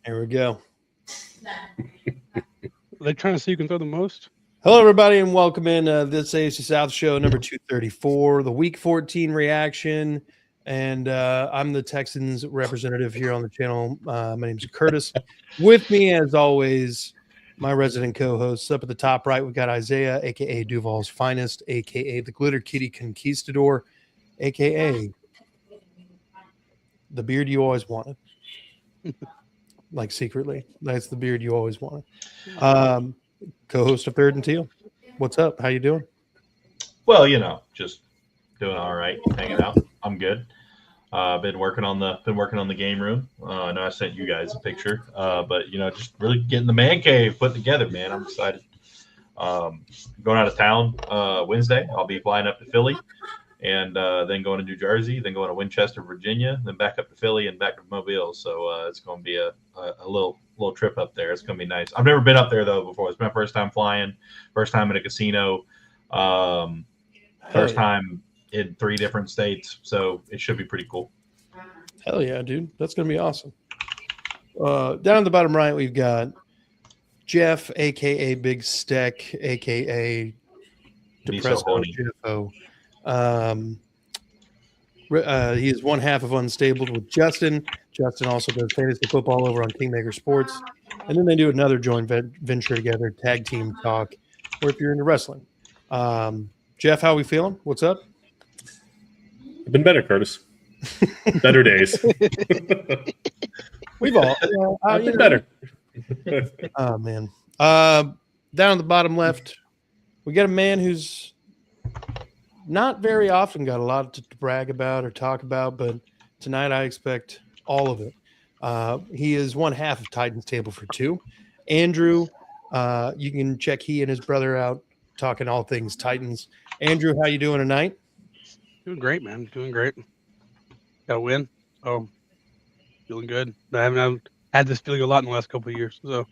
Here we go. Are they trying to see who can throw the most? Hello, everybody, and welcome in this AFC South show number 234, the Week 14 reaction. And I'm the Texans representative here on the channel. My name's Curtis. With me, as always, my resident co-hosts. Up at the top right, we've got Isaiah, a.k.a. Duval's Finest, a.k.a. the Glitter Kitty Conquistador, a.k.a. the beard you always wanted. Like secretly, that's the beard you always wanted. Co-host of Third and Teal. What's up? How you doing? Well, just doing all right, hanging out. I'm good. Been working on the game room. I know I sent you guys a picture, but just really getting the man cave put together, man. I'm excited. Going out of town Wednesday. I'll be flying up to Philly, and then going to New Jersey, then going to Winchester, Virginia, then back up to Philly and back to Mobile. So it's going to be a little trip up there. It's going to be nice. I've never been up there though before. It's my first time flying, first time in a casino, first time in 3 different states. So it should be pretty cool. Hell yeah, dude. That's going to be awesome. Down at the bottom right, we've got Jeff, a.k.a. Big Steck, a.k.a. Depresso Jeffo. He is one half of Unstable with Justin. Justin also does fantasy football over on Kingmaker Sports. And then they do another joint venture together, Tag Team Talk, or if you're into wrestling. Jeff, how are we feeling? What's up? I've been better, Curtis. Better days. We've all. I've been better. Oh, man. Down at the bottom left, we got a man who's not very often got a lot to brag about or talk about, but tonight I expect all of it. He is one half of Titans Table for Two. Andrew, you can check he and his brother out talking all things Titans. Andrew, how you doing tonight? Doing great, man. Doing great. Got a win. Oh, feeling good. I haven't had this feeling a lot in the last couple of years, so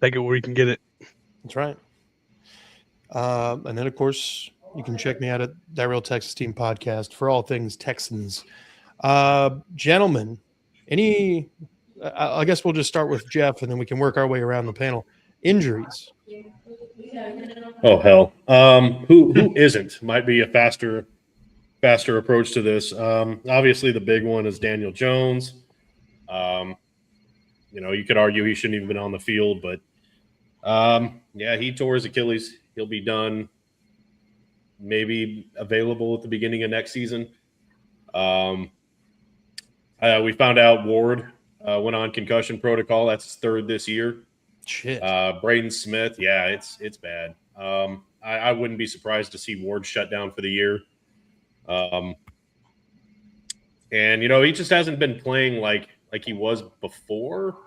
take it where you can get it. That's right. And then, of course, you can check me out at That Real Texas Team Podcast for all things Texans. Gentlemen, I guess we'll just start with Jeff, and then we can work our way around the panel. Injuries. Oh, hell. Who isn't? Might be a faster approach to this. Obviously, the big one is Daniel Jones. You could argue he shouldn't even been on the field, but he tore his Achilles. He'll be done, maybe available at the beginning of next season. We found out Ward went on concussion protocol. That's his 3rd this year. Shit. Braden Smith, it's bad. I wouldn't be surprised to see Ward shut down for the year. He just hasn't been playing like he was before,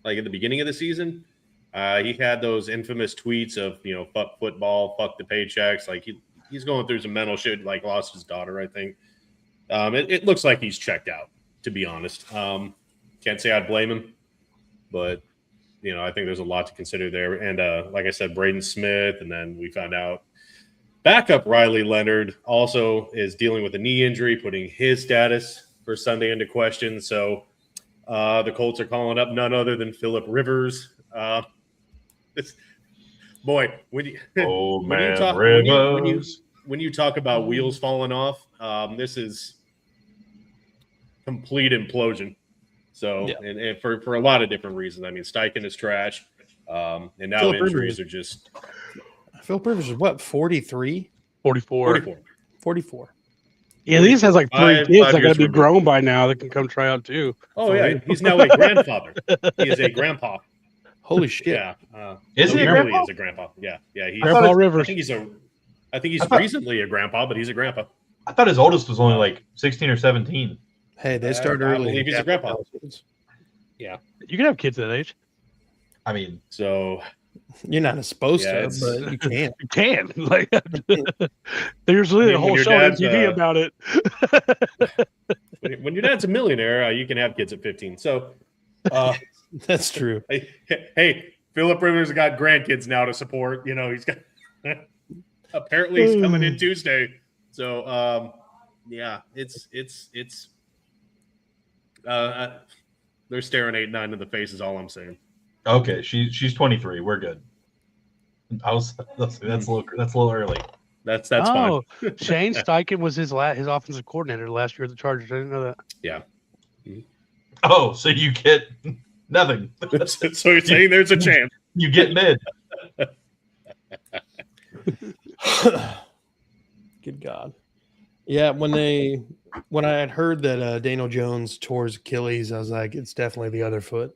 like at the beginning of the season. He had those infamous tweets of, fuck football, fuck the paychecks. Like he's going through some mental shit, like lost his daughter, I think. It looks like he's checked out, to be honest. Can't say I'd blame him, but I think there's a lot to consider there. And like I said, Braden Smith, and then we found out backup Riley Leonard also is dealing with a knee injury, putting his status for Sunday into question. So the Colts are calling up none other than Phillip Rivers. When you talk about wheels falling off, this is complete implosion. So, and for a lot of different reasons. I mean, Steichen is trash, and now Phillip injuries Rivers. Are just. Phillip Rivers is what, 43? 44. Yeah, he has like 3 kids that got to be grown by now that can come try out too. Oh, yeah. He's now a grandfather. He is a grandpa. Holy shit! Yeah, is he really is a grandpa? Yeah. He's, Grandpa Rivers. I think he's recently a grandpa, but he's a grandpa. I thought his oldest was only like 16 or 17. Hey, they start early. I believe he's a grandpa. Yeah, you can have kids that age. I mean, so you're not supposed to, but you can. You can. Like, there's really a whole show on TV about it. When your dad's a millionaire, you can have kids at 15. So. That's true. Hey, Phillip Rivers got grandkids now to support. He's got apparently he's coming in Tuesday. So it's They're staring 8-9 in the face. Is all I'm saying. Okay, she's 23. We're good. That's a little early. That's fine. Shane Steichen was his offensive coordinator last year at the Chargers. I didn't know that. Yeah. Oh, so you get nothing. So you're saying there's a chance. You get mid. Good God. Yeah, when I had heard that Daniel Jones tore his Achilles, I was like, it's definitely the other foot.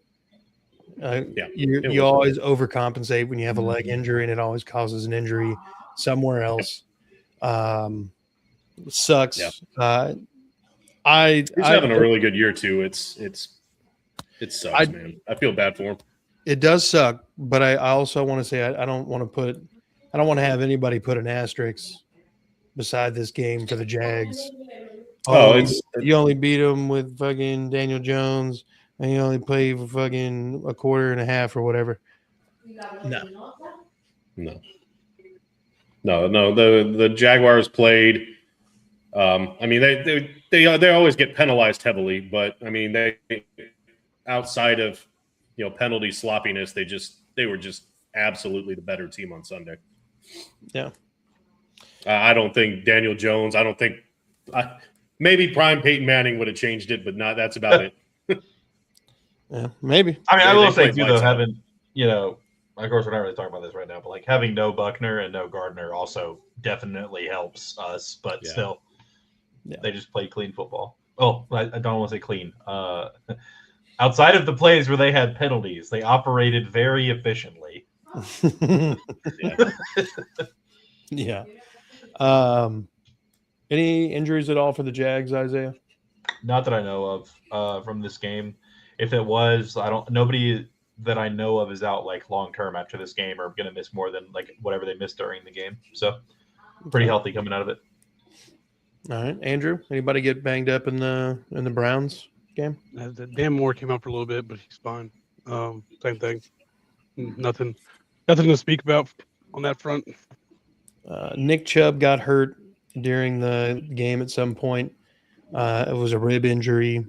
You always overcompensate when you have a leg injury, and it always causes an injury somewhere else. Sucks. Yeah. He's having a really good year too. It sucks, man. I feel bad for him. It does suck, but I also want to say I don't want to have anybody put an asterisk beside this game for the Jags. You only beat them with fucking Daniel Jones, and you only play for fucking a quarter and a half or whatever. No. The Jaguars played. I mean, they always get penalized heavily, but I mean, they outside of penalty sloppiness, they were just absolutely the better team on Sunday. Yeah. I don't think Daniel Jones. I don't think maybe prime Peyton Manning would have changed it, but not. That's about it. Yeah, maybe. I mean, I will say too, though, having of course, we're not really talking about this right now, but like having no Buckner and no Gardner also definitely helps us. But still, they just play clean football. Oh, I don't want to say clean. Outside of the plays where they had penalties, they operated very efficiently. Yeah. Any injuries at all for the Jags, Isaiah? Not that I know of from this game. If it was, nobody that I know of is out like long term after this game or going to miss more than like whatever they missed during the game. So pretty healthy coming out of it. All right, Andrew. Anybody get banged up in the Browns game? Dan Moore came out for a little bit, but he's fine. Same thing. Nothing to speak about on that front. Nick Chubb got hurt during the game at some point. It was a rib injury.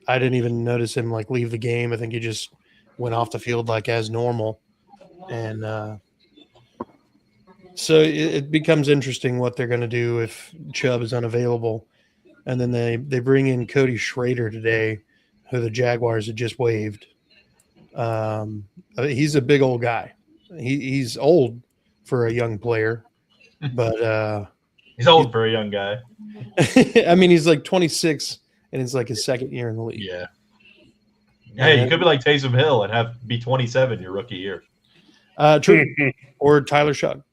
I didn't even notice him like leave the game. I think he just went off the field like as normal. And so it becomes interesting what they're going to do if Chubb is unavailable. And then they bring in Cody Schrader today, who the Jaguars had just waived. He's a big old guy. He's old for a young player, but he's old for a young guy. I mean, he's like 26, and it's like his second year in the league. Yeah. Hey, you could be like Taysom Hill and be 27 your rookie year. True. Or Tyler Shug.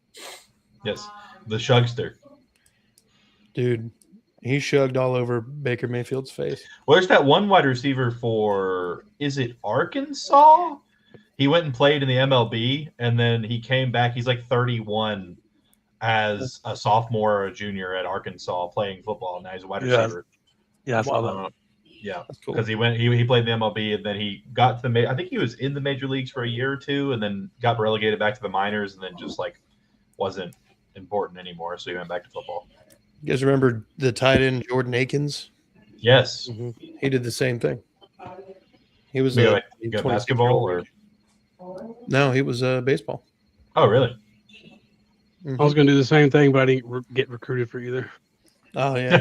Yes, the Shugster. Dude, he shugged all over Baker Mayfield's face. Well, there's that one wide receiver for, is it Arkansas? He went and played in the MLB, and then he came back. He's like 31 as a sophomore or a junior at Arkansas playing football. Now he's a wide receiver. Yeah, I saw that. Yeah, cool. Because he played in the MLB, and then he got to I think he was in the major leagues for a year or two, and then got relegated back to the minors, and then just like wasn't important anymore, so he went back to football. You guys remember the tight end Jordan Akins? Yes. Mm-hmm. He did the same thing. He was basketball or no? He was baseball. Oh, really? Mm-hmm. I was going to do the same thing, but I didn't get recruited for either. Oh yeah.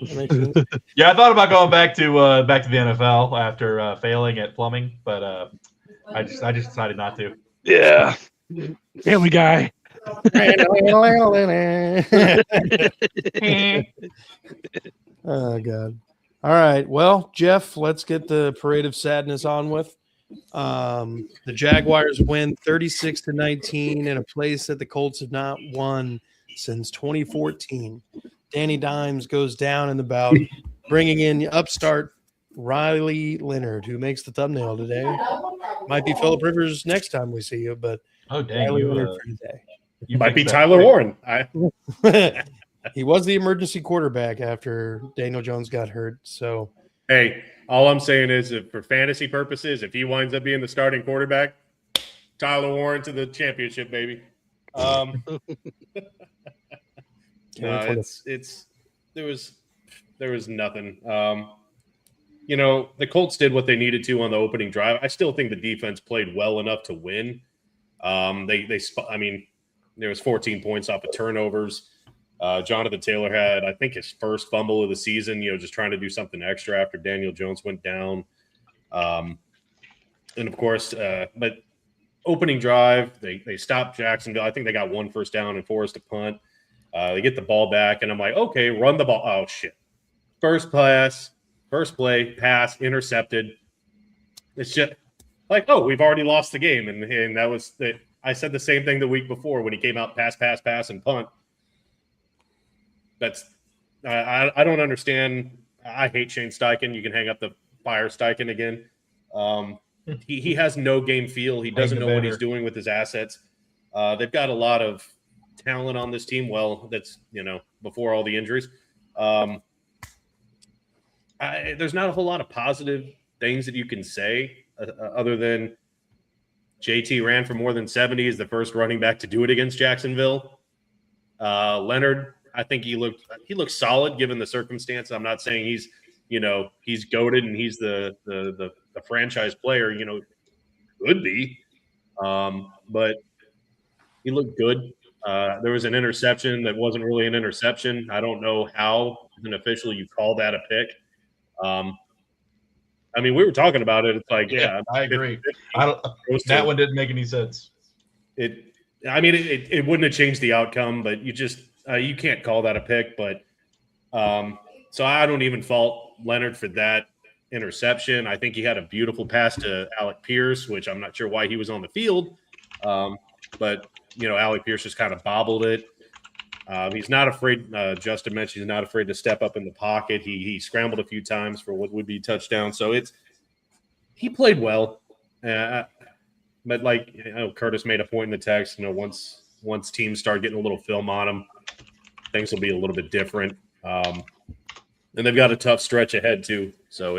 That makes sense. Yeah, I thought about going back to the NFL after failing at plumbing, but I just decided not to. Yeah, family guy. Oh God. All right. Well, Jeff, let's get the parade of sadness on with. The Jaguars win 36-19 in a place that the Colts have not won since 2014. Danny Dimes goes down in the bout, bringing in upstart Riley Leonard, who makes the thumbnail today. Might be Phillip Rivers next time we see you, but Riley Leonard for today. You might be Tyler Warren. He was the emergency quarterback after Daniel Jones got hurt. So, hey, all I'm saying is, if for fantasy purposes, if he winds up being the starting quarterback, Tyler Warren to the championship, baby. No, there was nothing. the Colts did what they needed to on the opening drive. I still think the defense played well enough to win. There was 14 points off of turnovers. Jonathan Taylor had, I think, his first fumble of the season, just trying to do something extra after Daniel Jones went down. And of course, but opening drive, they stopped Jacksonville. I think they got 1 first down and forced a punt. They get the ball back, and I'm like, okay, run the ball. Oh, shit. First play, pass, intercepted. It's just like, oh, we've already lost the game. And that was I said the same thing the week before when he came out, pass, and punt. That's I don't understand. I hate Shane Steichen. You can hang up the fire Steichen again. He has no game feel. He doesn't know what he's doing with his assets. They've got a lot of talent on this team. Well, that's, before all the injuries. There's not a whole lot of positive things that you can say other than JT ran for more than 70 as the first running back to do it against Jacksonville. Leonard, I think he looked solid given the circumstance. I'm not saying he's goated and he's the franchise player, could be. But he looked good. There was an interception that wasn't really an interception. I don't know how, as an official, you call that a pick. We were talking about it. It's like, yeah, I agree. That one didn't make any sense. It wouldn't have changed the outcome, but you can't call that a pick. But so I don't even fault Leonard for that interception. I think he had a beautiful pass to Alec Pierce, which I'm not sure why he was on the field. But Alec Pierce just kind of bobbled it. He's not afraid. Justin mentioned he's not afraid to step up in the pocket. He scrambled a few times for what would be touchdown. So he played well. But Curtis made a point in the text. Once teams start getting a little film on them, things will be a little bit different. And they've got a tough stretch ahead too. So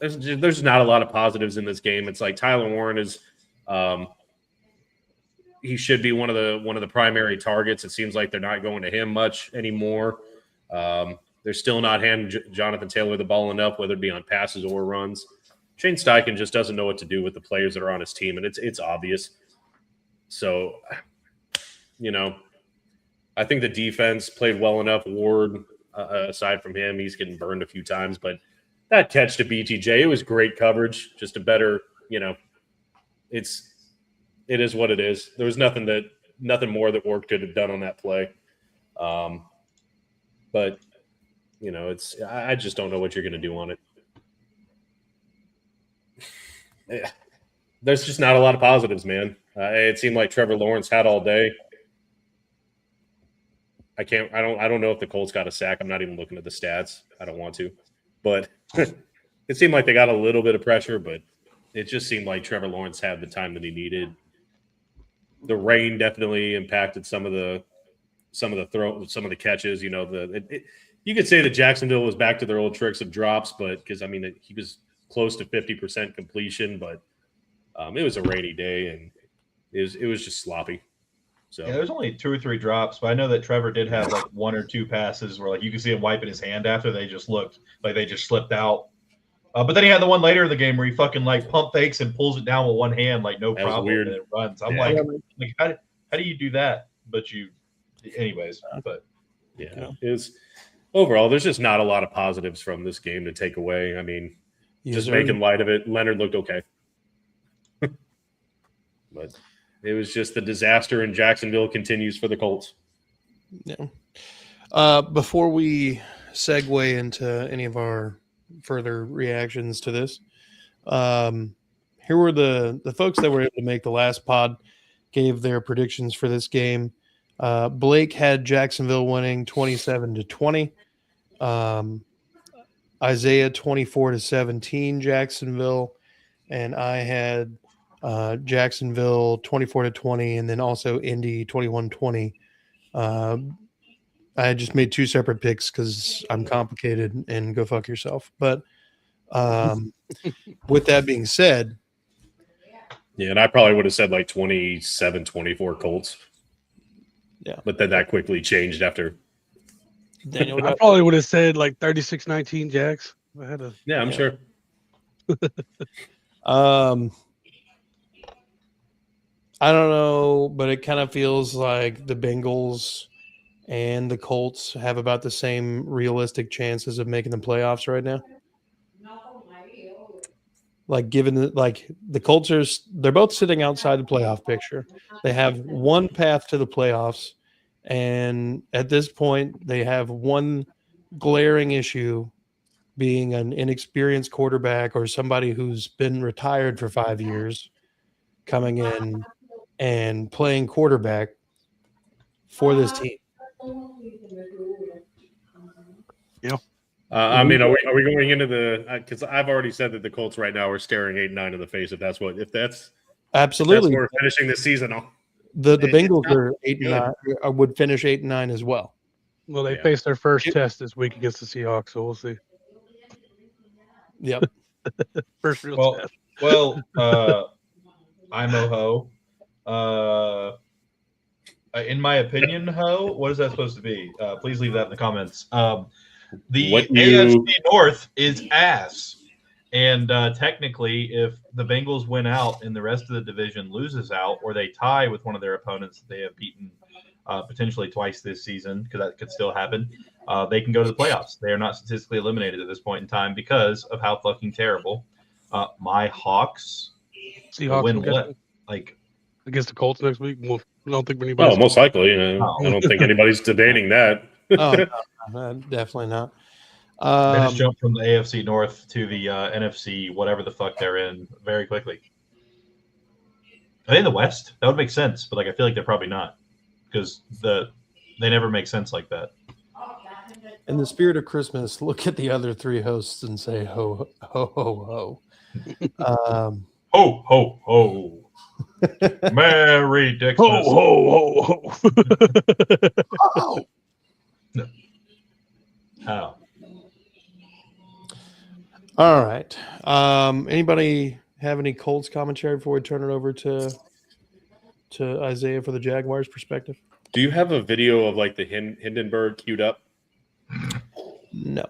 there's not a lot of positives in this game. It's like Tyler Warren is. He should be one of the primary targets. It seems like they're not going to him much anymore. They're still not handing Jonathan Taylor the ball enough, whether it be on passes or runs. Shane Steichen just doesn't know what to do with the players that are on his team, and it's obvious. So, I think the defense played well enough. Ward, aside from him, he's getting burned a few times, but that catch to BTJ, it was great coverage. Just a better, it is what it is. There was nothing more that Ward could have done on that play. But I just don't know what you're going to do on it. There's just not a lot of positives, man. It seemed like Trevor Lawrence had all day. I don't know if the Colts got a sack. I'm not even looking at the stats. I don't want to. But it seemed like they got a little bit of pressure, but it just seemed like Trevor Lawrence had the time that he needed. The rain definitely impacted some of the catches. You could say that Jacksonville was back to their old tricks of drops, but because he was close to 50% completion, but it was a rainy day and it was just sloppy. So there's only 2 or 3 drops, but I know that Trevor did have like 1 or 2 passes where you could see him wiping his hand after they just looked like they just slipped out. But then he had the one later in the game where he fucking pump fakes and pulls it down with one hand, no problem, weird. and it runs. I'm how do you do that? But anyways. But it was overall. There's just not a lot of positives from this game to take away. Just making light of it. Leonard looked okay, but it was just the disaster in Jacksonville continues for the Colts. Yeah. Before we segue into any of our further reactions to this, here were the folks that were able to make the last pod gave their predictions for this game. Blake had Jacksonville winning 27-20. Isaiah 24-17 Jacksonville, and I had Jacksonville 24-20, and then also Indy 21-20. I just made 2 separate picks because I'm complicated and go fuck yourself. But with that being said, and I probably would have said 27-24 Colts. Yeah, but then that quickly changed after Daniel, I probably would have said like 36-19 Jags. I had to. Yeah, I'm Yeah. sure. I don't know, but it kind of feels like the Bengals and the Colts have about the same realistic chances of making the playoffs right now. Like given the Colts they're both sitting outside the playoff picture. They have one path to the playoffs, and at this point they have one glaring issue being an inexperienced quarterback or somebody who's been retired for 5 years coming in and playing quarterback for this team. I mean, are we going into the? Because I've already said that the Colts right now are staring 8-9 in the face. If that's Absolutely, what we're finishing this season on. the Bengals not are 8-9, would finish 8-9 as well. Well, they Yeah. faced their first test this week against the Seahawks, so we'll see. Yep. First real test. Well, I'm a ho. In my opinion, ho. What is that supposed to be? Please leave that in the comments. The AFC North is ass. And technically, if the Bengals win out and the rest of the division loses out, or they tie with one of their opponents that they have beaten potentially twice this season, because that could still happen, they can go to the playoffs. They are not statistically eliminated at this point in time because of how fucking terrible my Hawks Seahawks win what? Like against the Colts next week. Well, I don't think anybody. Oh, most likely. I don't think anybody's debating that. Oh, no, definitely not. they just jumped from the AFC North to the NFC, whatever the fuck they're in, very quickly. Are they in the West? That would make sense, but I feel like they're probably not because they never make sense like that. In the spirit of Christmas, look at the other three hosts and say ho ho ho ho. Ho ho ho! Merry Dixmas! Ho ho ho! How? All right. Anybody have any Colts commentary before we turn it over to Isaiah for the Jaguars perspective? Do you have a video of like the Hindenburg queued up? No.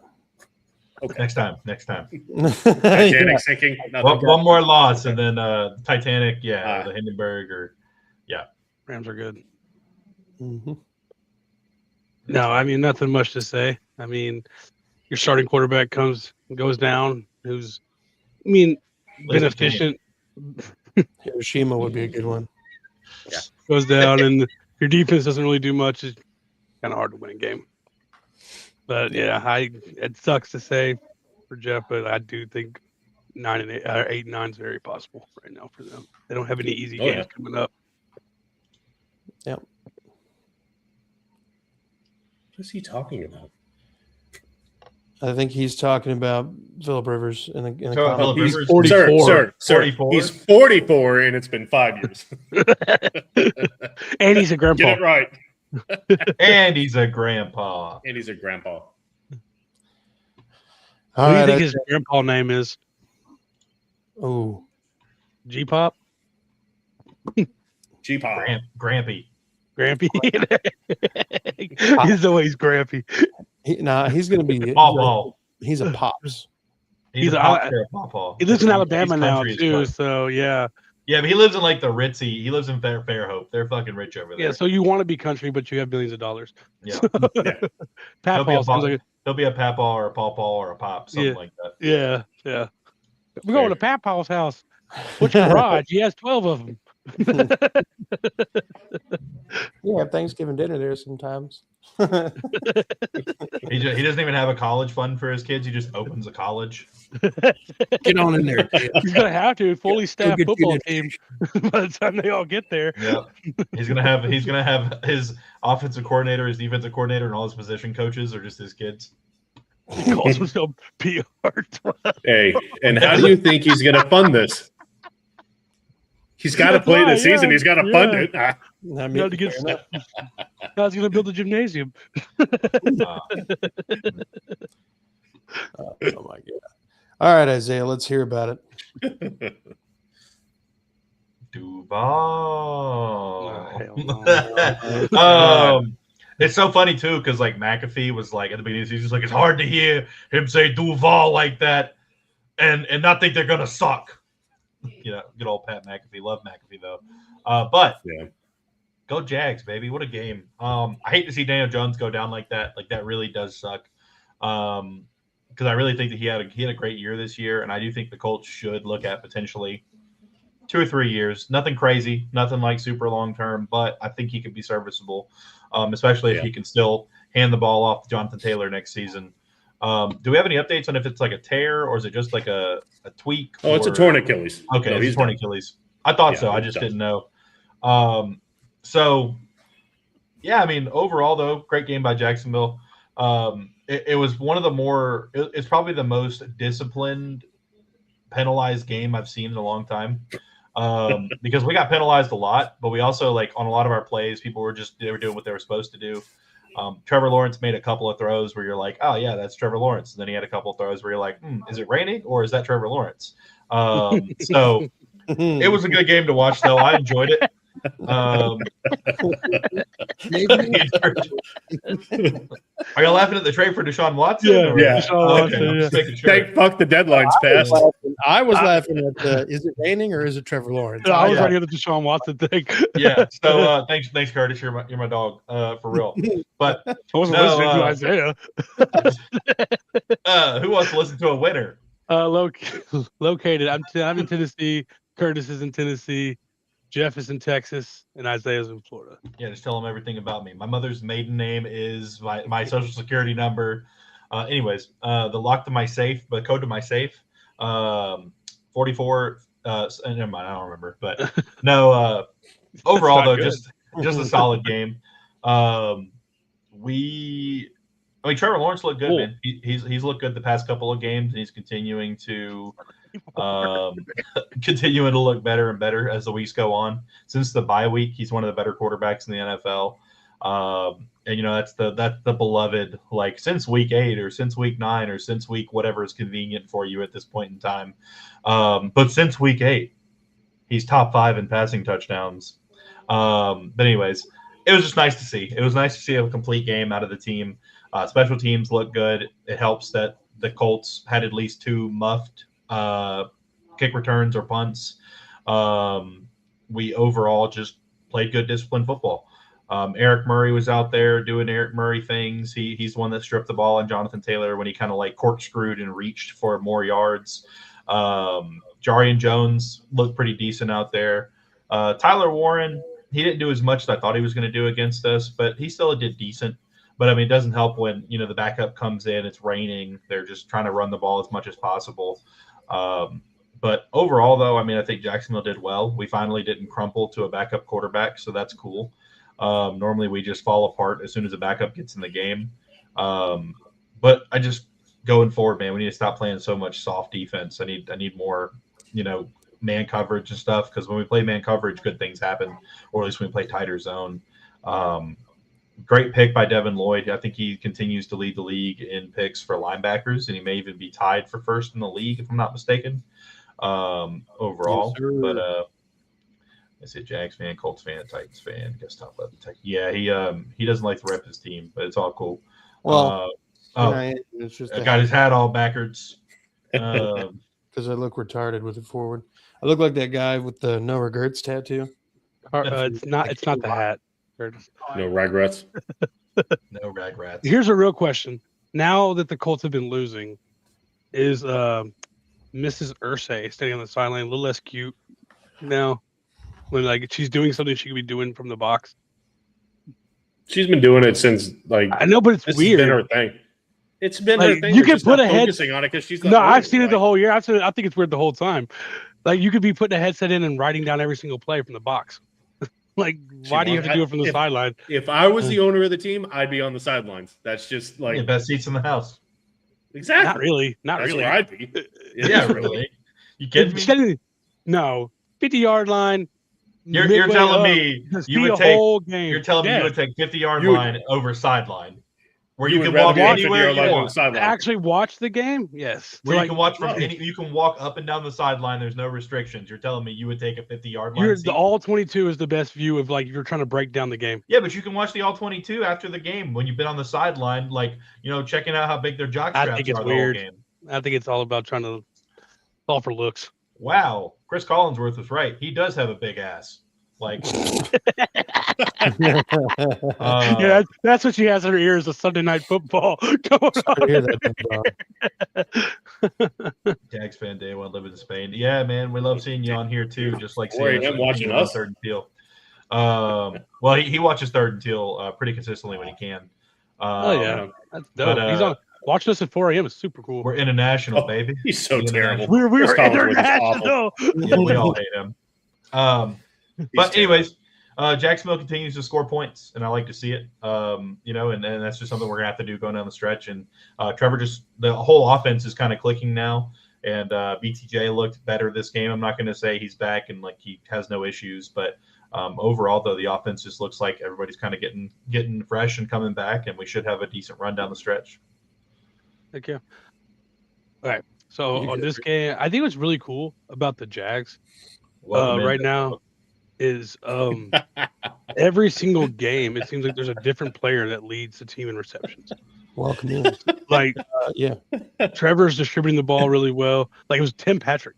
Okay. Next time. Titanic sinking. One more loss, and then Titanic, the Hindenburg, or Rams are good. Mm-hmm. No, I mean nothing much to say. I mean, your starting quarterback goes down. Who's, been efficient. Hiroshima would be a good one. Yeah, goes down, and your defense doesn't really do much. It's kind of hard to win a game. But it sucks to say for Jeff, but I do think 8-9 is very possible right now for them. They don't have any easy games coming up. Yep. What is he talking about? I think he's talking about Phillip Rivers in the Phillip comments. Rivers, 44. Sir, 44? He's 44, and it's been 5 years. And he's a grandpa. Get it right. And he's a grandpa. And he's a grandpa. What do you think his grandpa name is? Oh, G-Pop? G-Pop. Grampy. Grampy? He's always Grampy. He's going to be he's a Pops. He's a pop. He lives in Alabama now, too, so yeah. Yeah, but he lives in like the ritzy. He lives in Fairhope. They're fucking rich over there. Yeah, so you want to be country, but you have millions of dollars. Yeah. He'll be a papaw or a pawpaw or a pop, something like that. Yeah. We're going to Papaw's house. Which garage? He has 12 of them. You have Thanksgiving dinner there sometimes. He doesn't even have a college fund for his kids. He just opens a college. Get on in there, kid. He's gonna have to fully staffed football team by the time they all get there. Yeah, he's gonna have his offensive coordinator, his defensive coordinator, and all his position coaches are just his kids. He calls himself PR. Hey, and how do you think he's gonna fund this? He's got to play this season. He's got to fund it. Got to get stuff. How's he going to build a gymnasium? Oh my god! All right, Isaiah, let's hear about it. Duval. Oh, hell no. It's so funny too, because like McAfee was like at the beginning, he's just like, it's hard to hear him say Duval like that, and not think they're gonna suck. Good old Pat McAfee. Love McAfee though. But go Jags, baby! What a game. I hate to see Daniel Jones go down like that. Like that really does suck. Because I really think that he had a great year this year, and I do think the Colts should look at potentially 2 or 3 years. Nothing crazy, nothing like super long term, but I think he could be serviceable, especially if he can still hand the ball off to Jonathan Taylor next season. Do we have any updates on if it's like a tear or is it just like a tweak? Oh, it's a torn Achilles. Okay, no, he's torn Achilles. I thought so. I just didn't know. So, yeah, I mean, overall, though, great game by Jacksonville. It was one of the more – it's probably the most disciplined, penalized game I've seen in a long time. Because we got penalized a lot, but we also, like, on a lot of our plays, they were doing what they were supposed to do. Trevor Lawrence made a couple of throws where you're like, oh, yeah, that's Trevor Lawrence. And then he had a couple of throws where you're like, is it raining or is that Trevor Lawrence? So it was a good game to watch, though. I enjoyed it. Are you laughing at the trade for Deshaun Watson? Yeah. Okay, Thank fuck the deadline's passed. I was laughing at is it raining or is it Trevor Lawrence? I was already at the Deshaun Watson thing. Yeah. So thanks, Curtis. You're my dog, for real. But I wasn't listening to Isaiah. Who wants to listen to a winner? Located. I'm in Tennessee. Curtis is in Tennessee. Jeff is in Texas, and Isaiah's in Florida. Yeah, just tell them everything about me. My mother's maiden name is my social security number. Anyways, the lock to my safe, the code to my safe, 44. Never mind, I don't remember. But no, overall though, just a solid game. Trevor Lawrence looked good, man. He's looked good the past couple of games, and he's continuing to look better and better as the weeks go on. Since the bye week, he's one of the better quarterbacks in the NFL. And that's the beloved, like, since week 8 or since week 9 or since week whatever is convenient for you at this point in time. But since week 8, he's top 5 in passing touchdowns. But anyways, it was just nice to see. It was nice to see a complete game out of the team. Special teams look good. It helps that the Colts had at least 2 muffed kick returns or punts. We overall just played good disciplined football. Eric Murray was out there doing Eric Murray things. He's the one that stripped the ball on Jonathan Taylor when he kind of like corkscrewed and reached for more yards. Jarian Jones looked pretty decent out there. Tyler Warren, he didn't do as much as I thought he was going to do against us, but he still did decent. But, I mean, it doesn't help when, the backup comes in, it's raining. They're just trying to run the ball as much as possible. But overall, though, I mean, I think Jacksonville did well. We finally didn't crumple to a backup quarterback, so that's cool. Normally we just fall apart as soon as a backup gets in the game. But I just, going forward, man, we need to stop playing so much soft defense. I need more, man coverage and stuff, because when we play man coverage, good things happen, or at least when we play tighter zone. Great pick by Devin Lloyd. I think he continues to lead the league in picks for linebackers, and he may even be tied for first in the league, if I'm not mistaken, overall. Yes, but I say Jags fan, Colts fan, Titans fan. Guess top left. Yeah, he doesn't like to rep his team, but it's all cool. Well, it's just I got his hat all backwards because I look retarded with it forward. I look like that guy with the no regrets tattoo. It's not the hat. No regrets. No regrets. Here's a real question. Now that the Colts have been losing, is Mrs. Irsay standing on the sideline a little less cute now? When like she's doing something she could be doing from the box. She's been doing it since I know, but it's weird. Been her thing. It's been her thing. You can put a focusing on it because she's I've seen it the whole year. I think it's weird the whole time. Like you could be putting a headset in and writing down every single play from the box. Like, why do you have to do it from the sideline? If I was the owner of the team, I'd be on the sidelines. That's just like the best seats in the house. Exactly. Not really. That's where I'd be. Yeah, really. You kidding me? No. 50-yard line. You're telling me you would take. Whole game. You're telling me you would take 50-yard line over sideline. where you would can rather walk be on anywhere 50-yard you line than want. the sideline. Actually watch the game? Yes. Where So, you can watch from no. you can walk up and down the sideline. There's no restrictions. You're telling me you would take a 50-yard line the seat? all 22 is the best view of like you're trying to break down the game. Yeah, but you can watch the all 22 after the game when you've been on the sideline, like checking out how big their jock I straps think it's are weird. the whole game. I think it's all about trying to all for looks. Wow, Chris Collinsworth was right. He does have a big ass. Like, Yeah, that's what she has in her ears. The Sunday Night Football going Sorry to hear on. that, Jags fan day one, living in Spain. Yeah, man, we love seeing you on here too. Just like Boy, seeing him watching us. Third and Teal. Well, he watches Third and Teal pretty consistently when he can. Oh yeah, that's dope. but, He's on watching us at 4 a.m. is super cool. We're international, baby. He's so terrible. We're Chris Collinsworth is international. Yeah, we all hate him. But anyways, Jacksonville continues to score points, and I like to see it. And that's just something we're gonna have to do going down the stretch. And Trevor, the whole offense is kind of clicking now. And BTJ looked better this game. I'm not going to say he's back and like he has no issues, but overall, though, the offense just looks like everybody's kind of getting fresh and coming back, and we should have a decent run down the stretch. Thank you. All right. So on this game, I think what's really cool about the Jags right now is every single game, it seems like there's a different player that leads the team in receptions. welcome in. Like, Yeah. Trevor's distributing the ball really well. Like, it was Tim Patrick.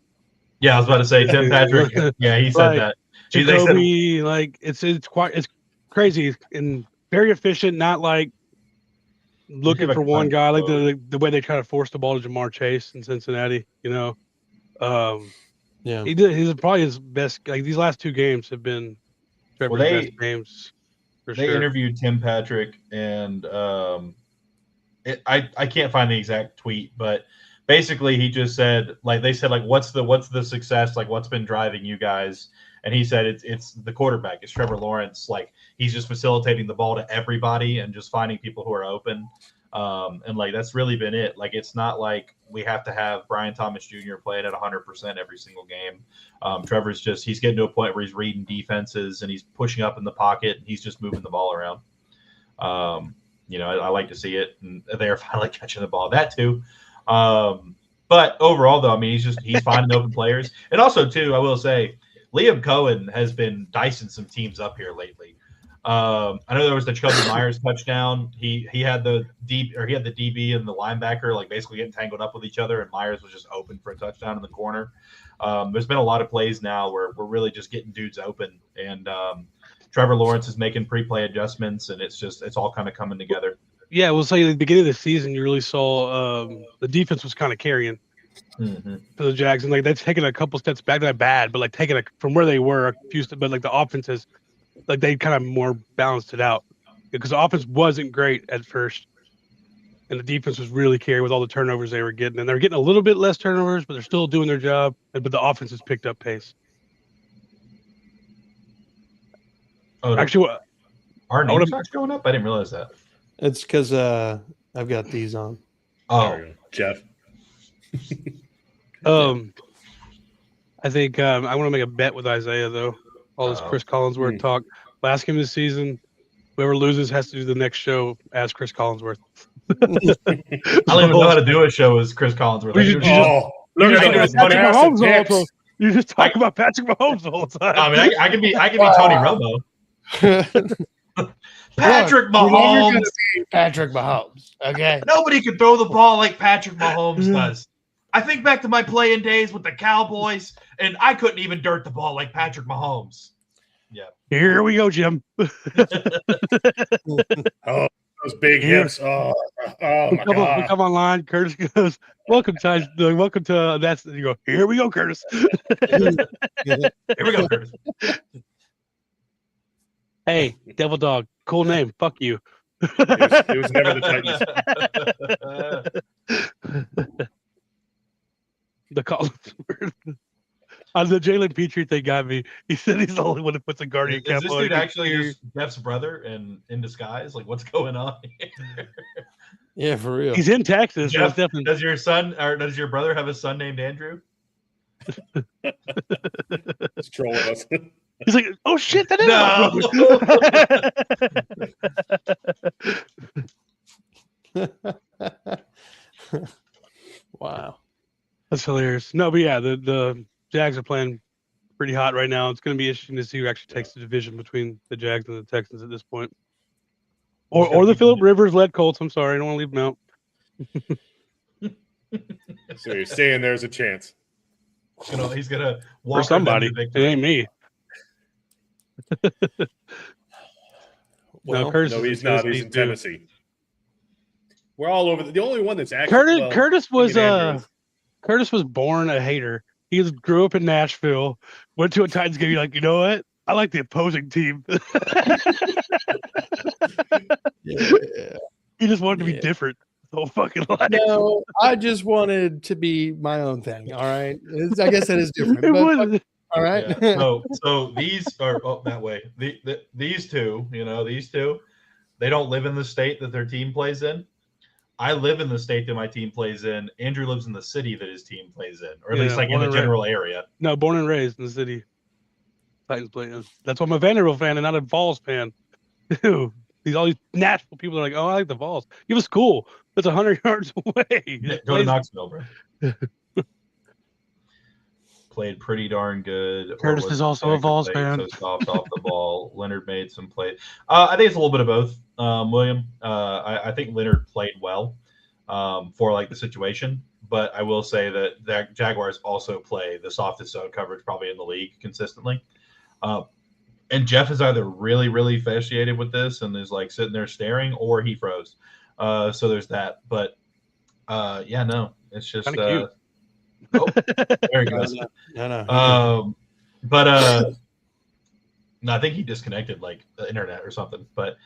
Yeah, I was about to say Tim Patrick. Yeah, he said that. Jacoby, like, it's crazy and very efficient, not like looking for one guy, like the way they try to force the ball to Jamar Chase in Cincinnati, Yeah. He's probably his best. Like these last two games have been Trevor's best games. They interviewed Tim Patrick, and I can't find the exact tweet, but basically he just said, like, they said, like, what's the success, like, what's been driving you guys? And he said it's the quarterback. It's Trevor Lawrence. Like, he's just facilitating the ball to everybody and just finding people who are open. And like that's really been it. Like, it's not like we have to have Brian Thomas Jr. playing at 100% every single game. Trevor's he's getting to a point where he's reading defenses and he's pushing up in the pocket and he's just moving the ball around. I like to see it, and they're finally catching the ball. That too. But overall, though, I mean, he's finding open players, and also too, I will say, Liam Cohen has been dicing some teams up here lately. I know there was the Chubby Myers touchdown. He had the DB and the linebacker like basically getting tangled up with each other, and Myers was just open for a touchdown in the corner. There's been a lot of plays now where we're really just getting dudes open, and Trevor Lawrence is making pre-play adjustments, and it's all kind of coming together. Yeah, we'll say at the beginning of the season, you really saw the defense was kind of carrying for the Jags, and like they've taken a couple steps back. Not bad, but like taking from where they were a few steps, but like the offense has, like they kind of more balanced it out because the offense wasn't great at first, and the defense was really carrying with all the turnovers they were getting, and they're getting a little bit less turnovers, but they're still doing their job. But the offense has picked up pace. Oh, actually, our name starts going up. I didn't realize that. It's because I've got these on. Oh, Jeff. I think I want to make a bet with Isaiah though. All this Chris Collinsworth talk. Last game of the season, whoever loses has to do the next show as Chris Collinsworth. I don't even know how to do a show as Chris Collinsworth. You just talk about Patrick Mahomes the whole time. I mean, I can be Tony Romo. Patrick Mahomes. Patrick Mahomes. Okay. Nobody can throw the ball like Patrick Mahomes does. I think back to my playing days with the Cowboys, and I couldn't even dirt the ball like Patrick Mahomes. Yeah. Here we go, Jim. Oh, those big hips. Oh my God. We come online. Curtis goes, welcome to that's. You go, here we go, Curtis. Here we go, Curtis. Hey, Devil Dog, cool name. Fuck you. It was never the Titans. The Collinsworth. On the Jalen Petrie thing got me. He said he's the only one that puts a Guardian cap on. Is this dude actually just Jeff's brother in disguise? Like, what's going on here? Yeah, for real. He's in Texas. Jeff, does your brother have a son named Andrew? He's trolling us. He's like, oh shit, that is Wow. That's hilarious. No, but yeah, the Jags are playing pretty hot right now. It's going to be interesting to see who actually takes the division between the Jags and the Texans at this point. Or the Phillip Rivers led Colts. I'm sorry, I don't want to leave them out. So you're saying there's a chance. He's gonna For walk somebody. It ain't me. Well, no, Curtis. No, is he's in not. He's Tennessee, in too. Tennessee. We're all over. The only one that's actually Curtis was Andrew is- Curtis was born a hater. He grew up in Nashville, went to a Titans game. You're like, you know what? I like the opposing team. yeah. He just wanted to be different the whole fucking life. No, I just wanted to be my own thing. All right. I guess that is different. It But, was. all right. Yeah. So these are that way. These two, they don't live in the state that their team plays in. I live in the state that my team plays in. Andrew lives in the city that his team plays in, or at least like in the general area. No, born and raised in the city. Titans play in. That's why I'm a Vanderbilt fan and not a Vols fan. All these Nashville people are like, oh, I like the Vols. You have a school that's 100 yards away. Go to Knoxville, bro. Played pretty darn good. Curtis is also a Vols fan. So soft off the ball. Leonard made some plays. I think it's a little bit of both, William. I think Leonard played well for like the situation, but I will say that Jaguars also play the softest zone coverage probably in the league consistently. And Jeff is either really, really fascinated with this and is like sitting there staring, or he froze. So there's that. But it's just cute. Oh, there he goes. No. No, I think he disconnected like the internet or something. But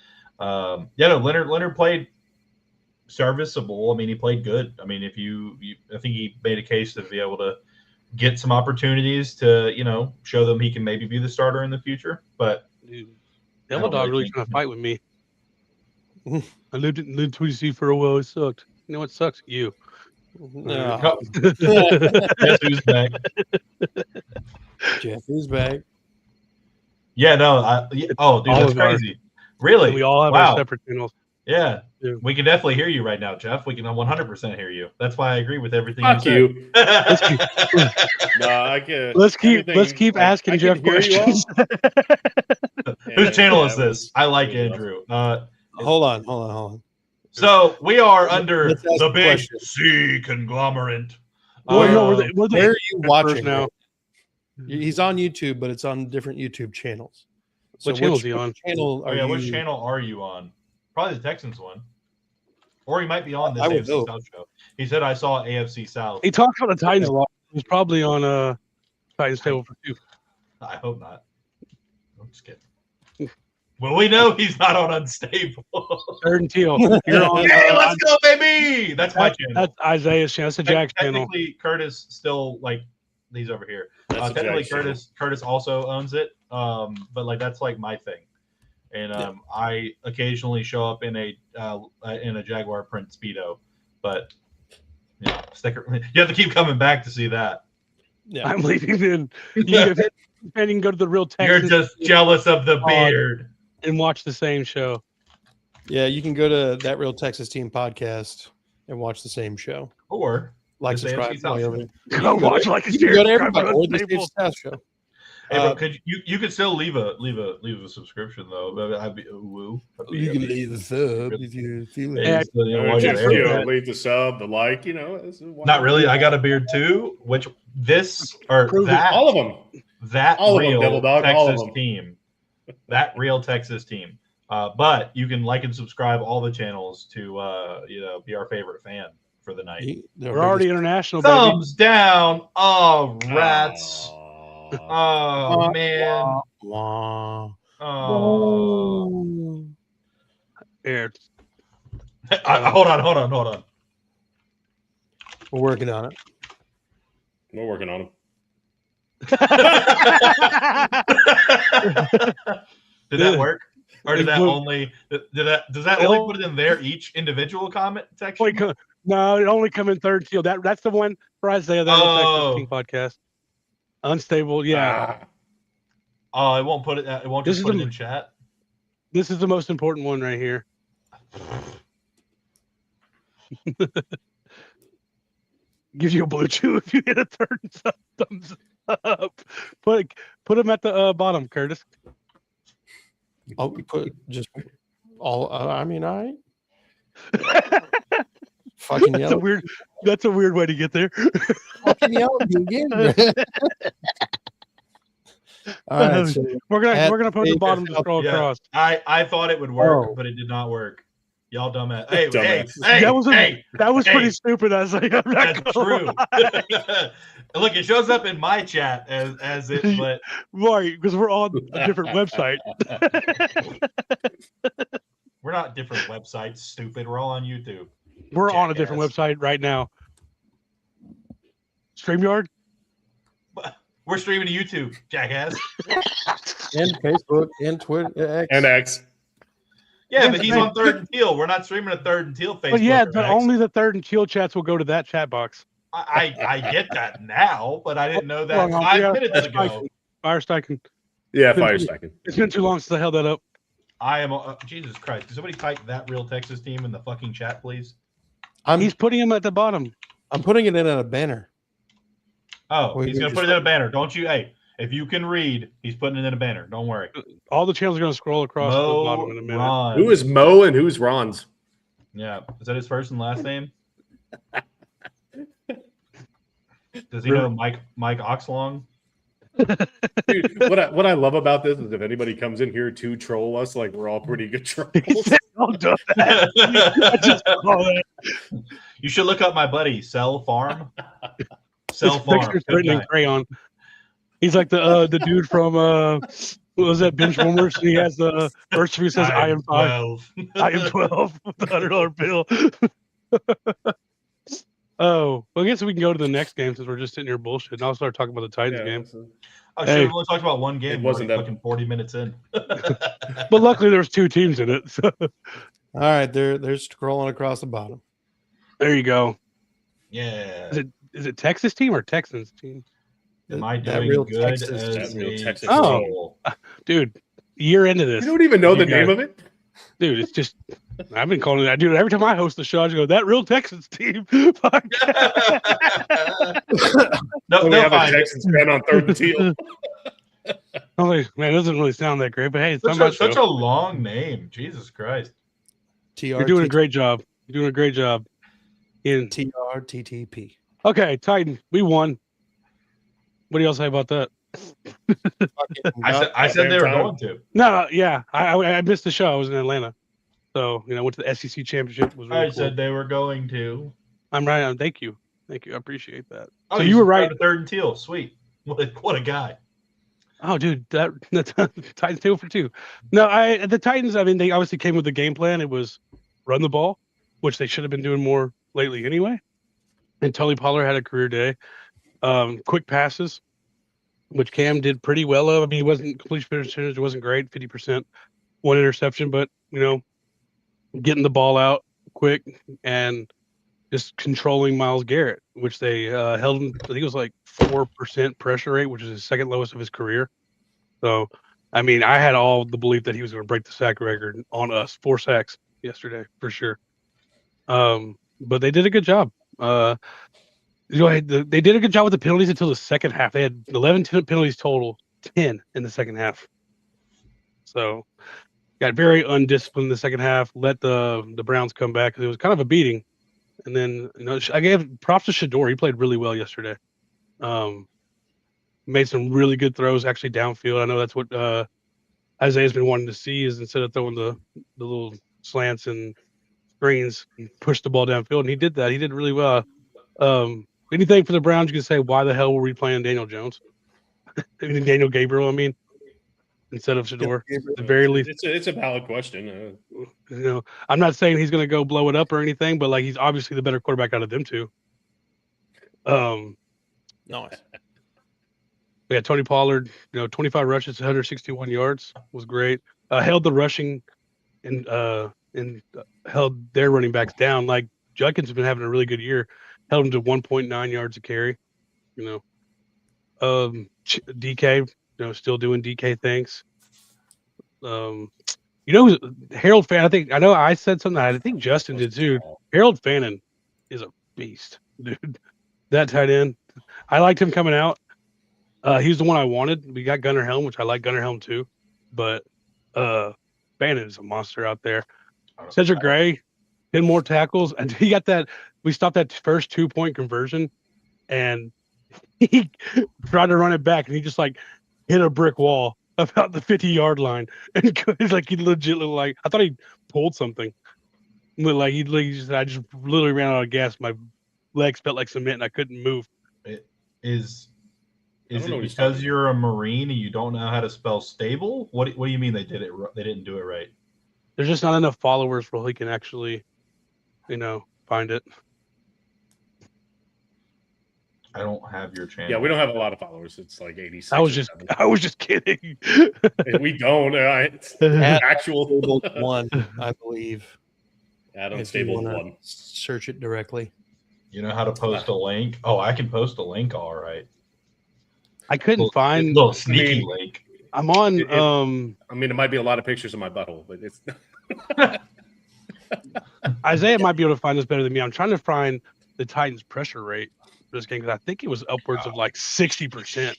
Leonard played serviceable. I mean, he played good. I mean, I think he made a case to be able to get some opportunities to, show them he can maybe be the starter in the future. But dude, Devil Dog really trying to fight with me. I lived in Tennessee for a while. It sucked. You know what sucks? You. No. Guess who's back? Jeff is back. Yeah, no. Dude, that's crazy. Really? We all have our separate channels. Yeah. We can definitely hear you right now, Jeff. We can 100% hear you. That's why I agree with everything Fuck you said. No, I can. Let's keep asking Jeff questions. Whose channel is this? I like Andrew. Hold on. So we are under Let's ask the the big question. C conglomerate. Where Where are you watching now? He's on YouTube, but it's on different YouTube channels. What channel is he on? Which channel are you on? Probably the Texans one. Or he might be on this I would AFC hope. South show. He said I saw AFC South. He talks about the Titans a lot. He's probably on Titans table for 2. I hope not. I'm just kidding. Well, we know he's not on Unstable. Third and Teal. You're on. Hey, let's go, baby! That's my channel. That's Isaiah's channel. That's the Jack's channel. Technically, Curtis still like these over here. That's the Technically, Jack's Curtis also owns it. But like that's like my thing, and I occasionally show up in a Jaguar print Speedo, but sticker. You have to keep coming back to see that. Yeah. I'm leaving then. You can go to the Real Texans. You're just jealous of the beard. And watch the same show. Yeah, you can go to That Real Texas Team podcast and watch the same show. Or Like, the subscribe. AFC South while you're show. there. Go watch like a You can go to everybody subscribe or on the Stable. Steve South show. Hey, but could you could still leave a subscription though. I'd be woo. You can leave a sub if you feel it. Yeah, while Just you're there. leave the sub, the like. Not really. I got a beard too. Which this or Prove it. that All of them. that All of them, real Devil Dog, all of Texas them. team. That real Texas team. But you can like and subscribe all the channels to be our favorite fan for the night. We're already international, baby. Thumbs down. Oh rats. Oh man. Wow. Oh. Here. Hold on. We're working on it. We're working on them. Did that work? Or did that It only does that only put it in there each individual comment section? No, it only come in third Teal. That's the one for Isaiah. That Texas King podcast. Unstable, yeah. Oh, it won't put it. It won't just put it in chat. This is the most important one right here. Gives you a blue chew if you hit a third and thumbs up. Put him at the bottom, Curtis. Oh, put just all. I mean, I fucking yell. That's a weird way to get there. Fucking yell at me again. All right, so we're gonna put the bottom to scroll Yeah. across. I thought it would work, Oh. but it did not work. Y'all dumbass. Hey, Dumbass. hey, That was hey. pretty stupid. I was like, I'm not That's gonna true. lie. Look, it shows up in my chat as it, but Right, because we're on a different website. we're not different websites, stupid. We're all on YouTube. We're on a different Jackass. website right now. StreamYard? We're streaming to YouTube, jackass. and Facebook and Twitter X. And X. Yeah, Yeah, but he's man. on Third and Teal. We're not streaming to Third and Teal Facebook. But yeah, or but X. only the third and teal chats will go to that chat box. I get that now, but I didn't know that Hold on, 5 minutes that's ago. Firestacking. Yeah, It's been- Firestacking. It's been too long since I held that up. I am. Jesus Christ! Can somebody type that real Texas team in the fucking chat, please? He's putting him at the bottom. I'm putting it in a banner. Oh, Wait, he's gonna just- put it in a banner. Don't you? Hey, if you can read, he's putting it in a banner. Don't worry. All the channels are going to scroll across to the bottom in a minute. Ron. Who is Mo and who's Ron's? Yeah, is that his first and last name? Does he know Mike Oxlong? Dude, what I love about this is if anybody comes in here to troll us, like we're all pretty good trolls. All done that. I just saw that. You should look up my buddy Cell Farm. Cell His Farm. picture's Good written in guy. crayon. He's like the dude from what was that Benchwarmers? He has the first few says I am 5. 12. I am 12 with the $100 bill. Oh, well, I guess we can go to the next game since we're just sitting here bullshit. And I'll start talking about the Titans game. Oh, Hey. shit, we only talked about one game. It We're wasn't already that- fucking 40 minutes in. But luckily, there was 2 teams in it. So All right, they're scrolling across the bottom. there you go. Yeah. Is it Texas team or Texans team? Am I That doing real good Texas- as that real a Texas troll? Dude, year into this. You don't even know You the name guys- of it? Dude, it's just I've been calling it that. Dude, every time I host the show, I just go, that real Texans team. Fuck. No, We they'll have a find it. Texans fan on third and teal. I'm like, man, it doesn't really sound that great, but hey, it's not Such my a, such show. a long name. Jesus Christ. You're doing a great job. You're doing a great job. TRTTP. Okay, Titan, we won. What do y'all say about that? I said they were time. going to. No, yeah, I missed the show. I was in Atlanta, so went to the SEC championship. It was really I cool. said they were going to. I'm right. Thank you. I appreciate that. Oh, So you were right. subscribed to Third and Teal. Sweet. What a guy. Oh, dude, that's Titans 2 for 2. No, the Titans. I mean, they obviously came with the game plan. It was run the ball, which they should have been doing more lately anyway. And Tony Pollard had a career day. Quick passes, which Cam did pretty well of. I mean, he wasn't completion percentage, it wasn't great, 50%, 1 interception, but getting the ball out quick and just controlling Myles Garrett, which they held him. I think it was like 4% pressure rate, which is his second lowest of his career. So, I mean, I had all the belief that he was going to break the sack record on us, 4 sacks yesterday for sure. But they did a good job. They did a good job with the penalties until the second half. They had 11 penalties total, 10 in the second half. So, got very undisciplined in the second half. Let the Browns come back because it was kind of a beating. And then I gave props to Shador. He played really well yesterday. Made some really good throws actually downfield. I know that's what Isaiah's been wanting to see is instead of throwing the little slants and screens, push the ball downfield, and he did that. He did really well. Anything for the Browns you can say? Why the hell were we playing Daniel Jones? Daniel Gabriel, I mean, instead of Shador. At the very least, It's a valid question. I'm not saying he's going to go blow it up or anything, but like he's obviously the better quarterback out of them two. Nice. We had Tony Pollard, 25 rushes, 161 yards was great. Held the rushing and held their running backs down. Like Judkins has been having a really good year. Held him to 1.9 yards a carry. DK, still doing DK things. You know, Harold Fannin. I know I said something. I think Justin did too. Harold Fannin is a beast, dude. That tight end. I liked him coming out. He was the one I wanted. We got Gunnar Helm, which I like Gunnar Helm too. But Fannin is a monster out there. Cedric Gray, 10 more tackles, and he got that. We stopped that first 2-point conversion, and he tried to run it back, and he just like hit a brick wall about the 50-yard line, and it's like he legit looked like I thought he pulled something. But like I just literally ran out of gas. My legs felt like cement, and I couldn't move. Is it because you're a Marine and you don't know how to spell stable? What do you mean they didn't do it right? There's just not enough followers where he can actually, find it. I don't have your channel. Yeah, we don't have a lot of followers. It's like 86. I was just kidding. We don't. Actual one, I believe. Adam Stable one. Search it directly. You know how to post a link? Oh, I can post a link. All right. I couldn't find a little sneaky link. I'm on. It might be a lot of pictures of my butthole, but it's. Isaiah might be able to find this better than me. I'm trying to find the Titans' pressure rate for this game because I think it was upwards of like 60%.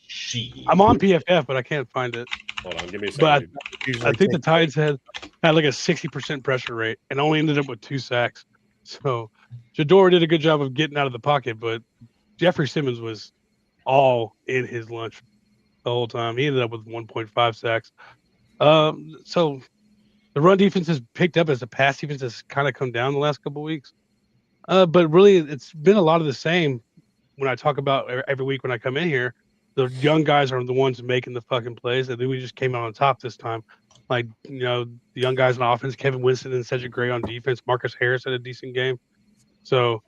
I'm on PFF, but I can't find it. Hold on, give me a second. But I think the Titans had like a 60% pressure rate and only ended up with 2 sacks. So Shador did a good job of getting out of the pocket, but Jeffrey Simmons was all in his lunch the whole time. He ended up with 1.5 sacks. So the run defense has picked up as the pass defense has kind of come down the last couple of weeks. But really, it's been a lot of the same when I talk about every week when I come in here. The young guys are the ones making the fucking plays. And then we just came out on top this time. Like, the young guys on offense, Kevin Winston and Cedric Gray on defense. Marcus Harris had a decent game. So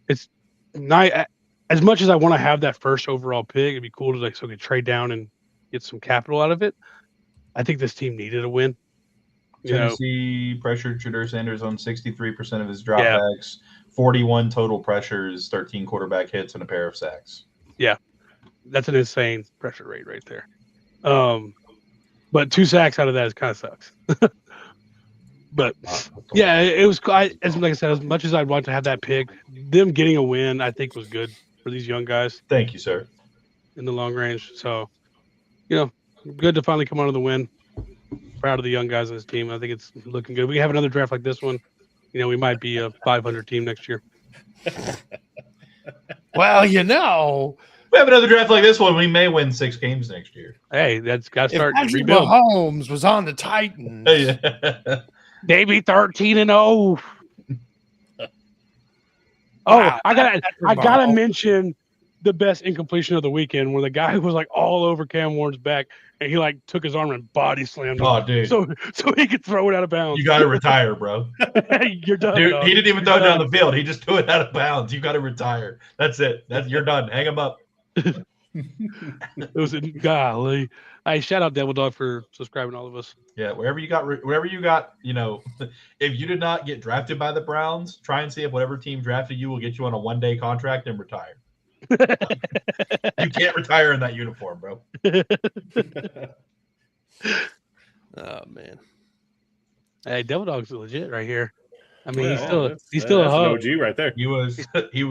it's not as much as I want to have that first overall pick. It'd be cool to so we could trade down and get some capital out of it. I think this team needed a win. Tennessee pressured Shedeur Sanders on 63% of his dropbacks, 41 total pressures, 13 quarterback hits, and a pair of sacks. Yeah, that's an insane pressure rate right there. But 2 sacks out of that kind of sucks. But yeah, it was. Like I said, as much as I'd want to have that pick, them getting a win, I think was good for these young guys. Thank you, sir. In the long range, so good to finally come out of the win. Proud of the young guys on this team. I think it's looking good. We have another draft like this one. We might be a 500 team next year. Well, we have another draft like this one. We may win 6 games next year. Hey, that's got to start Patrick rebuild. Mahomes was on the Titans. They be 13-0. Oh, Wow, I gotta mention the best incompletion of the weekend where the guy was like all over Cam Warren's back and he like took his arm and body slammed him. Oh, dude. So he could throw it out of bounds. You got to retire, bro. You're done. Dude, dog. he didn't even throw it down the field. He just threw it out of bounds. You got to retire. That's it. You're done. Hang him up. It was golly. Hey, shout out Devil Dog for subscribing to all of us. Yeah, wherever you got, if you did not get drafted by the Browns, try and see if whatever team drafted you will get you on a 1-day contract and retire. You can't retire in that uniform, bro. Oh man. Hey, Devil Dog's legit right here. I mean, Well, he's still a hoe. OG right there. He was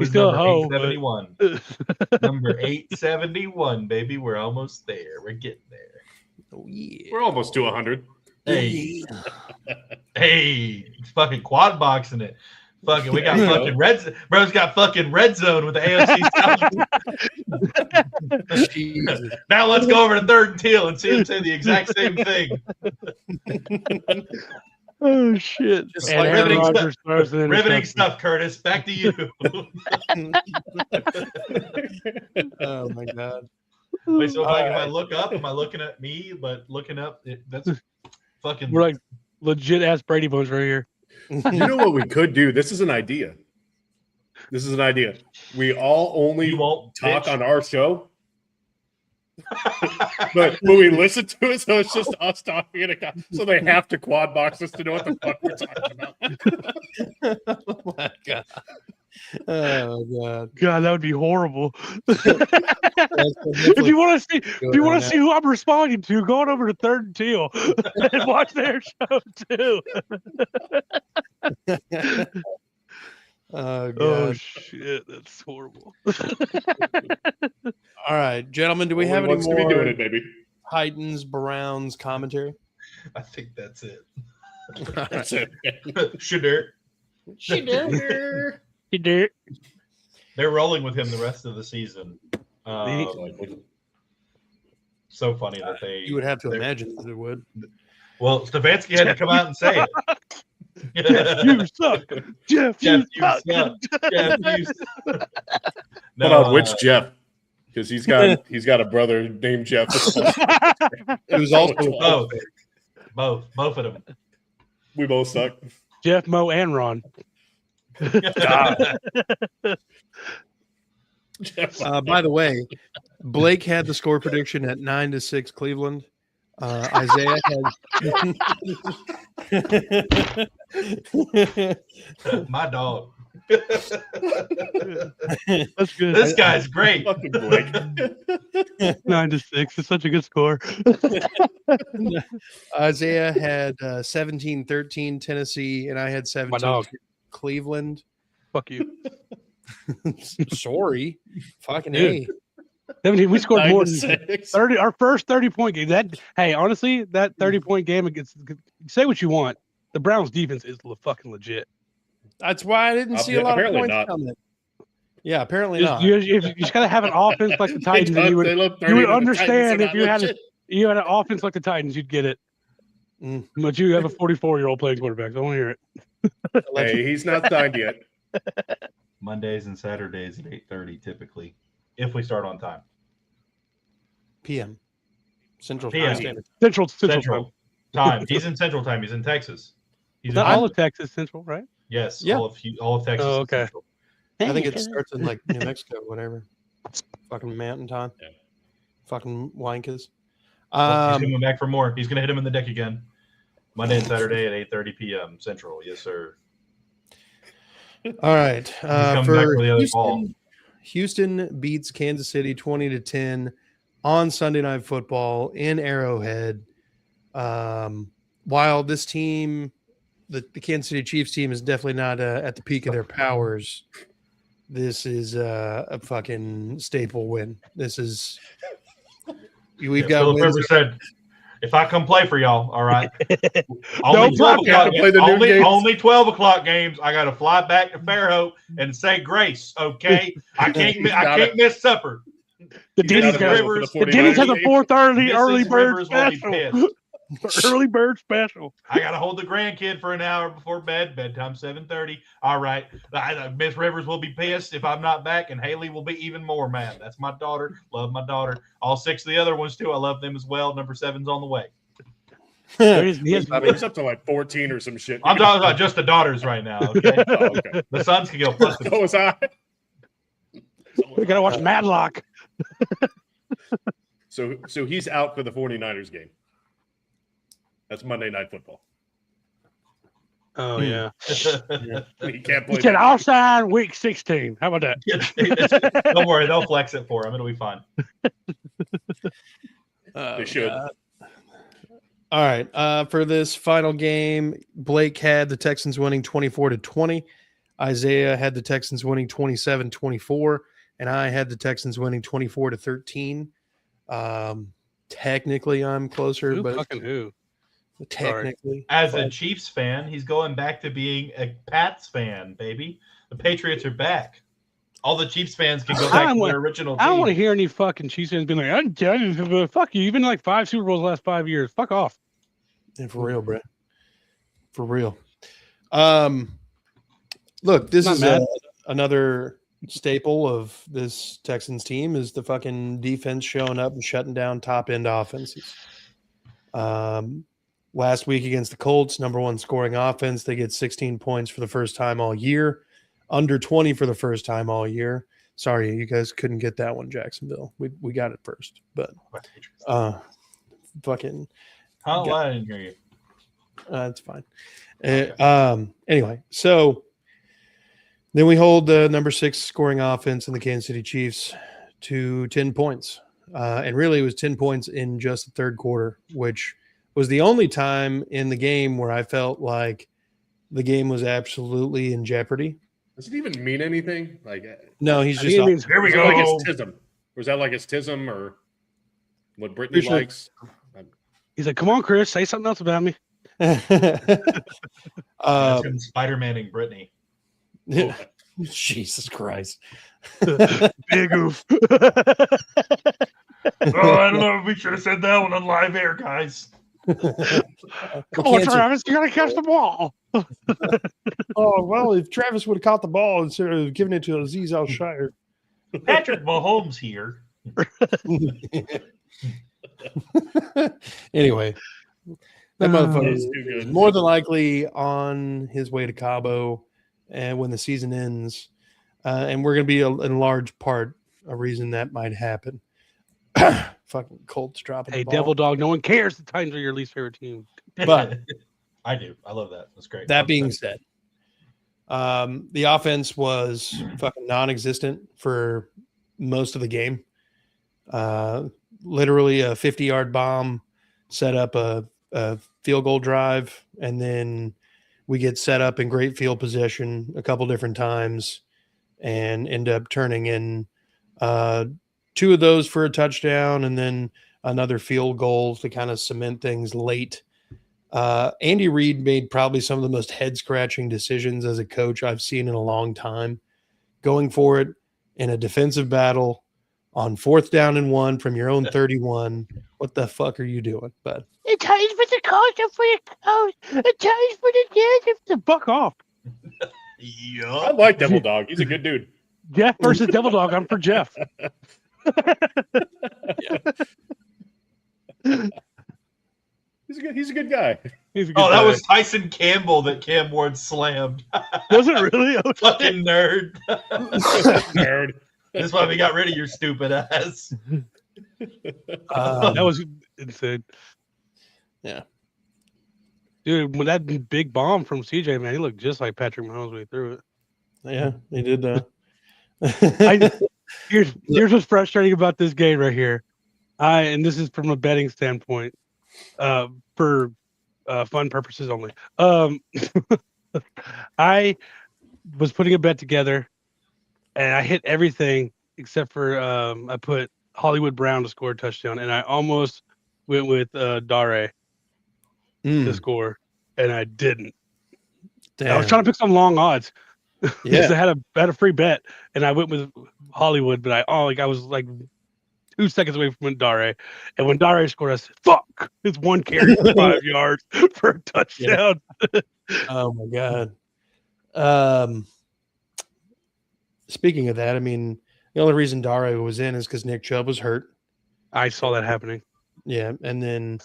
still a number hoe, 871. Number 871, baby. We're almost there. We're getting there. Oh yeah. We're almost to 100. Hey, hey, it's fucking quad boxing it. Fucking, we got fucking red. Bro's got fucking red zone with the AFC South. Now let's go over to third and teal and see him say the exact same thing. Oh shit! Just And like Aaron Rodgers throws an Riveting interception. stuff, Curtis. Back to you. Oh my god. Wait, so if I look up, am I looking at me? But looking up, that's fucking. We're like legit ass Brady Bones right here. You know what we could do? This is an idea. We all only You won't talk bitch. on our show, But when we listen to it, so it's just us talking in a so they have to quad box us to know what the fuck we're talking about. Oh my god. Oh god. God, that would be horrible. That's If you want to see who I'm responding to, go on over to Third and Teal and watch their show too. Oh god. Oh shit, that's horrible. All right, gentlemen, do we Only have any wants to be doing more it, baby. Titans Browns commentary? I think that's it. That's it. Shadur. You did. They're rolling with him the rest of the season. So funny that they. You would have to they're- imagine that it would. Well, Stefanski had to come out and say it. Jeff, you suck. Jeff, Jeff, you suck. Jeff, you suck. Hold on, which Jeff? Because he's got a brother named Jeff. It was also both of them. We both suck. Jeff, Mo, and Ron. by the way, Blake had the score prediction at 9-6 Cleveland. Isaiah had My dog. That's good. This guy's great. Fucking Blake. 9-6. It's such a good score. Isaiah had 17-13 Tennessee, and I had 17 dog. Cleveland. Fuck you. Sorry, fucking Dude. A. 17. We scored more than 9-6. 30. Our first 30-point game. Hey, honestly, that 30-point game against. Say what you want. The Browns' defense is fucking legit. That's why I didn't see a lot of Apparently points not. coming. Yeah, apparently not. You just gotta have an offense like the Titans, and you would understand if you had an offense like the Titans, you'd get it. Mm. But you have a 44-year-old playing quarterback. So I want to hear it. Hey, he's not signed yet. Mondays and Saturdays at 8:30 typically, if we start on time. PM. Central PM. Standard. Central Time. He's in Central Time. He's in Texas. He's in Not all of Texas Central, right? Yes. Yeah. All of Texas. Oh, is okay. Central. I think it starts in like New Mexico, whatever. Fucking mountain time. Yeah. Fucking wankas. He's coming back for more. He's going to hit him in the deck again. Monday and Saturday at 8:30 p.m. Central. Yes, sir. All right. coming back For for the other ball. Houston beats Kansas City 20-10 on Sunday Night Football in Arrowhead. While this team, the Kansas City Chiefs team, is definitely not at the peak of their powers, this is a fucking staple win. This is we've got Philip wins. Rivers said, "If I come play for y'all, all right, No only 12 o'clock, play the noon games. only 12 o'clock games. I got to fly back to Fairhope and say grace. Okay, I can't miss supper. The Denny's Mrs. got Rivers- the Denny's has a 4:30 early Mrs. bird Rivers will be special. pissed. Early bird special. I got to hold the grandkid for an hour before bed. Bedtime 7:30. All right, Miss Rivers will be pissed if I'm not back, and Haley will be even more mad. That's my daughter. Love my daughter. All 6 of the other ones too. I love them as well. Number 7's on the way. It's up to like 14 or some shit. I'm talking about just the daughters right now. Okay, Oh, okay. the sons can go fuck So was I. We gotta watch Madlock. So he's out for the 49ers game. That's Monday Night Football. Oh yeah. He can't play. He said, "I'll sign week 16." How about that? Don't worry, they'll flex it for him. It'll be fine. They should. All right. For this final game, Blake had the Texans winning 24-20. Isaiah had the Texans winning 27-24, and I had the Texans winning 24-13. Technically, I'm closer, Who but fucking who? technically, As a Chiefs fan, he's going back to being a Pats fan, baby. The Patriots are back. All the Chiefs fans can go back to their original team. I don't want to hear any fucking Chiefs fans being like, "I'm done. Fuck you." You've been like 5 Super Bowls the last 5 years. Fuck off. and for real, Brett. For real. Look, this Not is mad. another staple of this Texans team is the fucking defense showing up and shutting down top end offenses. Last week against the Colts, number 1 scoring offense, they get 16 points for the first time all year, under 20 for the first time all year. Sorry, you guys couldn't get that one, Jacksonville. We got it first, but fucking How? I didn't hear you. it's fine. Okay. Anyway, so then we hold the number 6 scoring offense in the Kansas City Chiefs to 10 points. And really, it was 10 points in just the third quarter, which was the only time in the game where I felt like the game was absolutely in jeopardy. Does it even mean anything? Like, No, he's I just think it means Here we is it go. like his tism? Or is that like his tism or what Brittany Pretty sure- likes? he's like, come on, Chris, say something else about me. That's him Spider-Maning Brittany. Jesus Christ. Big oof. Oh, I don't know. We should have said that one on live air, guys. Come on, Travis, you gotta catch the ball. Oh, well, if Travis would have caught the ball instead of giving it to Aziz Al-Shire. Patrick Mahomes here. Anyway, that motherfucker He's is too good. more than likely on his way to Cabo and when the season ends. And we're going to be in large part a reason that might happen. Fucking Colts dropping Hey, the ball. Devil Dog, no one cares the Titans are your least favorite team. But I do. I love that. That's great. that being said, the offense was fucking non-existent for most of the game. Literally a 50-yard bomb set up a field goal drive, and then we get set up in great field position a couple different times and end up turning in 2 of those for a touchdown and then another field goal to kind of cement things late. Andy Reid made probably some of the most head-scratching decisions as a coach I've seen in a long time, going for it in a defensive battle on 4th down and 1 from your own 31. What the fuck are you doing, bud? It's time for the coach for your coach. It's time for the judge. The fuck off. I Yup. like Devil Dog. He's a good dude. Jeff versus Devil Dog. I'm for Jeff. He's a good guy. He's a good Oh, that guy. was Tyson Campbell that Cam Ward slammed. Was it really? Oh, Fucking nerd. Nerd. That's why we got rid of your stupid ass. that was insane. Yeah. Dude, when that big bomb from CJ, man, he looked just like Patrick Mahomes when he threw it. Yeah, he did. Here's what's frustrating about this game right here. And this is from a betting standpoint, for fun purposes only. I was putting a bet together, and I hit everything except for I put Hollywood Brown to score a touchdown, and I almost went with Dare to score, and I didn't. Damn. I was trying to pick some long odds. Because Yeah. I had a free bet, and I went with Hollywood, but I was like 2 seconds away from Dare, and when Dare scored, I said, "Fuck!" It's 1 carry for 5 yards for a touchdown. Oh my god. Speaking of that, I mean, the only reason Dare was in is because Nick Chubb was hurt. I saw that happening. Yeah, and then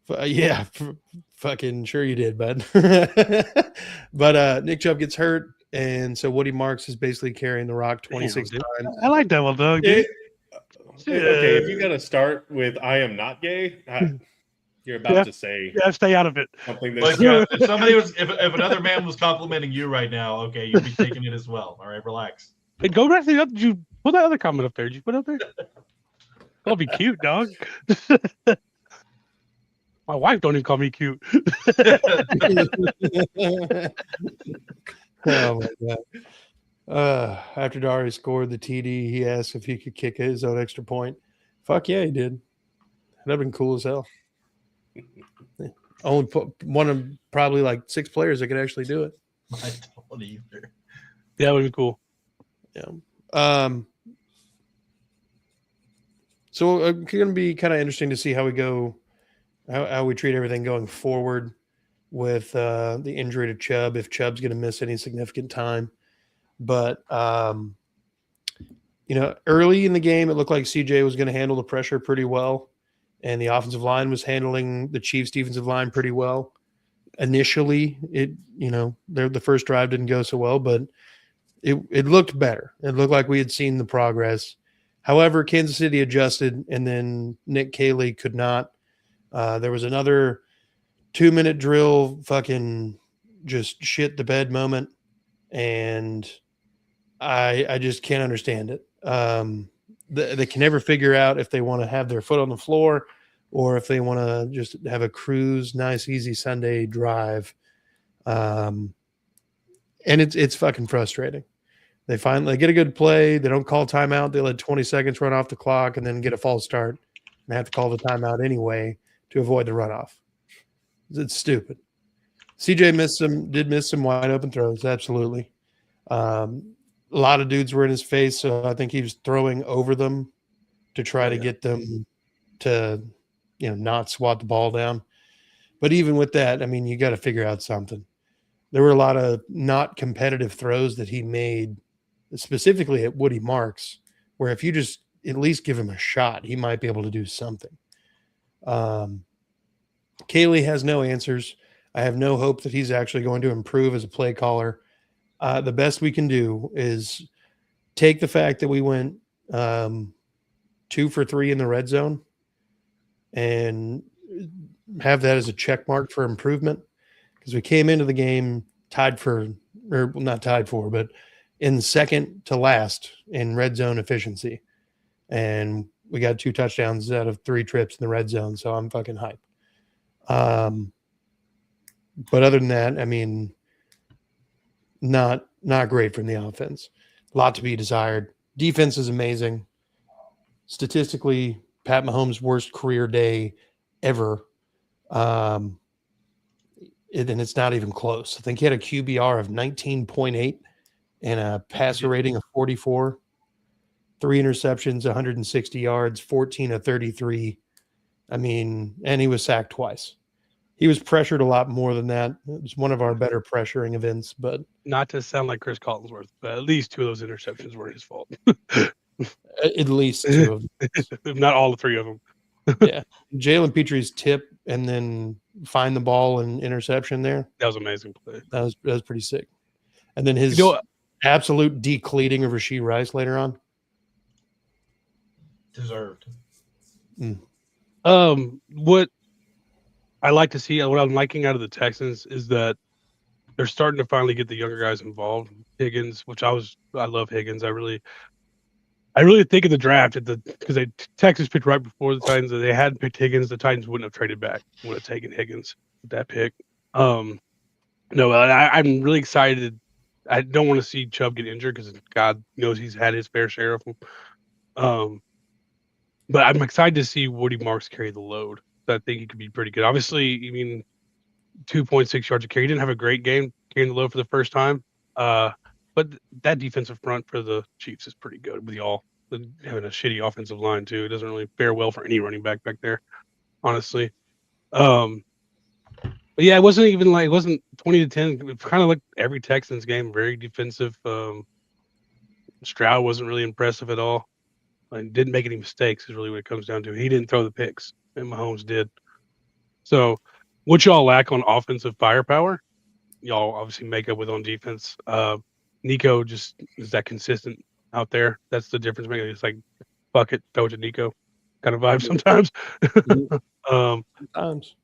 fucking sure you did, bud. But Nick Chubb gets hurt, and so Woody Marks is basically carrying the rock 26 Damn, times. I like Devil Dog, dude. Okay, if you got to start with "I am not gay," you're about to say Yeah, stay out of it. something Like, that's if somebody was, if another man was complimenting you right now, okay, you'd be taking it as well. All right, relax. Hey, go back to the other. Did you put that other comment up there? Did you put it up there? That'll be cute, dog. My wife don't even call me cute. Oh my god. After Dare scored the TD, he asked if he could kick his own extra point. Fuck yeah, he did. That'd have been cool as hell. Only one of probably like 6 players that could actually do it. I don't either. Yeah, that would be cool. Yeah. So it's going to be kind of interesting to see how we go, how we treat everything going forward with the injury to Chubb, if Chubb's going to miss any significant time. But, early in the game, it looked like CJ was going to handle the pressure pretty well. And the offensive line was handling the Chiefs' defensive line pretty well. Initially, the first drive didn't go so well, but it looked better. It looked like we had seen the progress. However, Kansas City adjusted, and then Nick Caley could not. There was another 2-minute drill, fucking just shit the bed moment, and I just can't understand it. They can never figure out if they want to have their foot on the floor or if they want to just have a cruise, nice, easy Sunday drive. And it's fucking frustrating. They finally get a good play. They don't call timeout. They let 20 seconds run off the clock and then get a false start and have to call the timeout anyway to avoid the runoff. It's stupid. CJ did miss some wide open throws. Absolutely. A lot of dudes were in his face. So I think he was throwing over them to try to get them to, not swat the ball down. But even with that, I mean, you got to figure out something. There were a lot of not competitive throws that he made, specifically at Woody Marks, where if you just at least give him a shot, he might be able to do something. Caley has no answers. I have no hope that he's actually going to improve as a play caller. The best we can do is take the fact that we went 2 for 3 in the red zone and have that as a check mark for improvement, because we came into the game not tied for, but in second to last in red zone efficiency. And we got 2 touchdowns out of 3 trips in the red zone. So I'm fucking hype. But other than that, I mean, not great from the offense. A lot to be desired. Defense is amazing. Statistically, Pat Mahomes' worst career day ever. And it's not even close. I think he had a QBR of 19.8 and a passer rating of 44. 3 interceptions, 160 yards, 14 of 33. I mean, and he was sacked twice. He was pressured a lot more than that. It was one of our better pressuring events, but Not to sound like Chris Collinsworth, but at least 2 of those interceptions were his fault. at least 2 of them. If not all 3 of them. Yeah. Jalen Petrie's tip and then find the ball and interception there. That was an amazing play. That was pretty sick. And then his absolute decleating of Rashee Rice later on. Deserved. What I like to see, what I'm liking out of the Texans is that they're starting to finally get the younger guys involved. Higgins, which I love Higgins. I really think in the draft because Texas picked right before the Titans. If they hadn't picked Higgins, the Titans wouldn't have traded back. Would have taken Higgins with that pick. I'm really excited. I don't want to see Chubb get injured because God knows he's had his fair share of them. But I'm excited to see Woody Marks carry the load. I think he could be pretty good. Obviously, 2.6 yards a carry. He didn't have a great game carrying the load for the first time. But that defensive front for the Chiefs is pretty good with y'all having a shitty offensive line too. It doesn't really fare well for any running back there, honestly. But yeah, it wasn't 20-10. It kind of like every Texans game, very defensive. Stroud wasn't really impressive at all. And didn't make any mistakes is really what it comes down to. He didn't throw the picks, and Mahomes did. So what y'all lack on offensive firepower, y'all obviously make up with on defense. Nico just is that consistent out there. That's the difference maker. It's like, fuck it, throw it to Nico kind of vibe sometimes. Sometimes.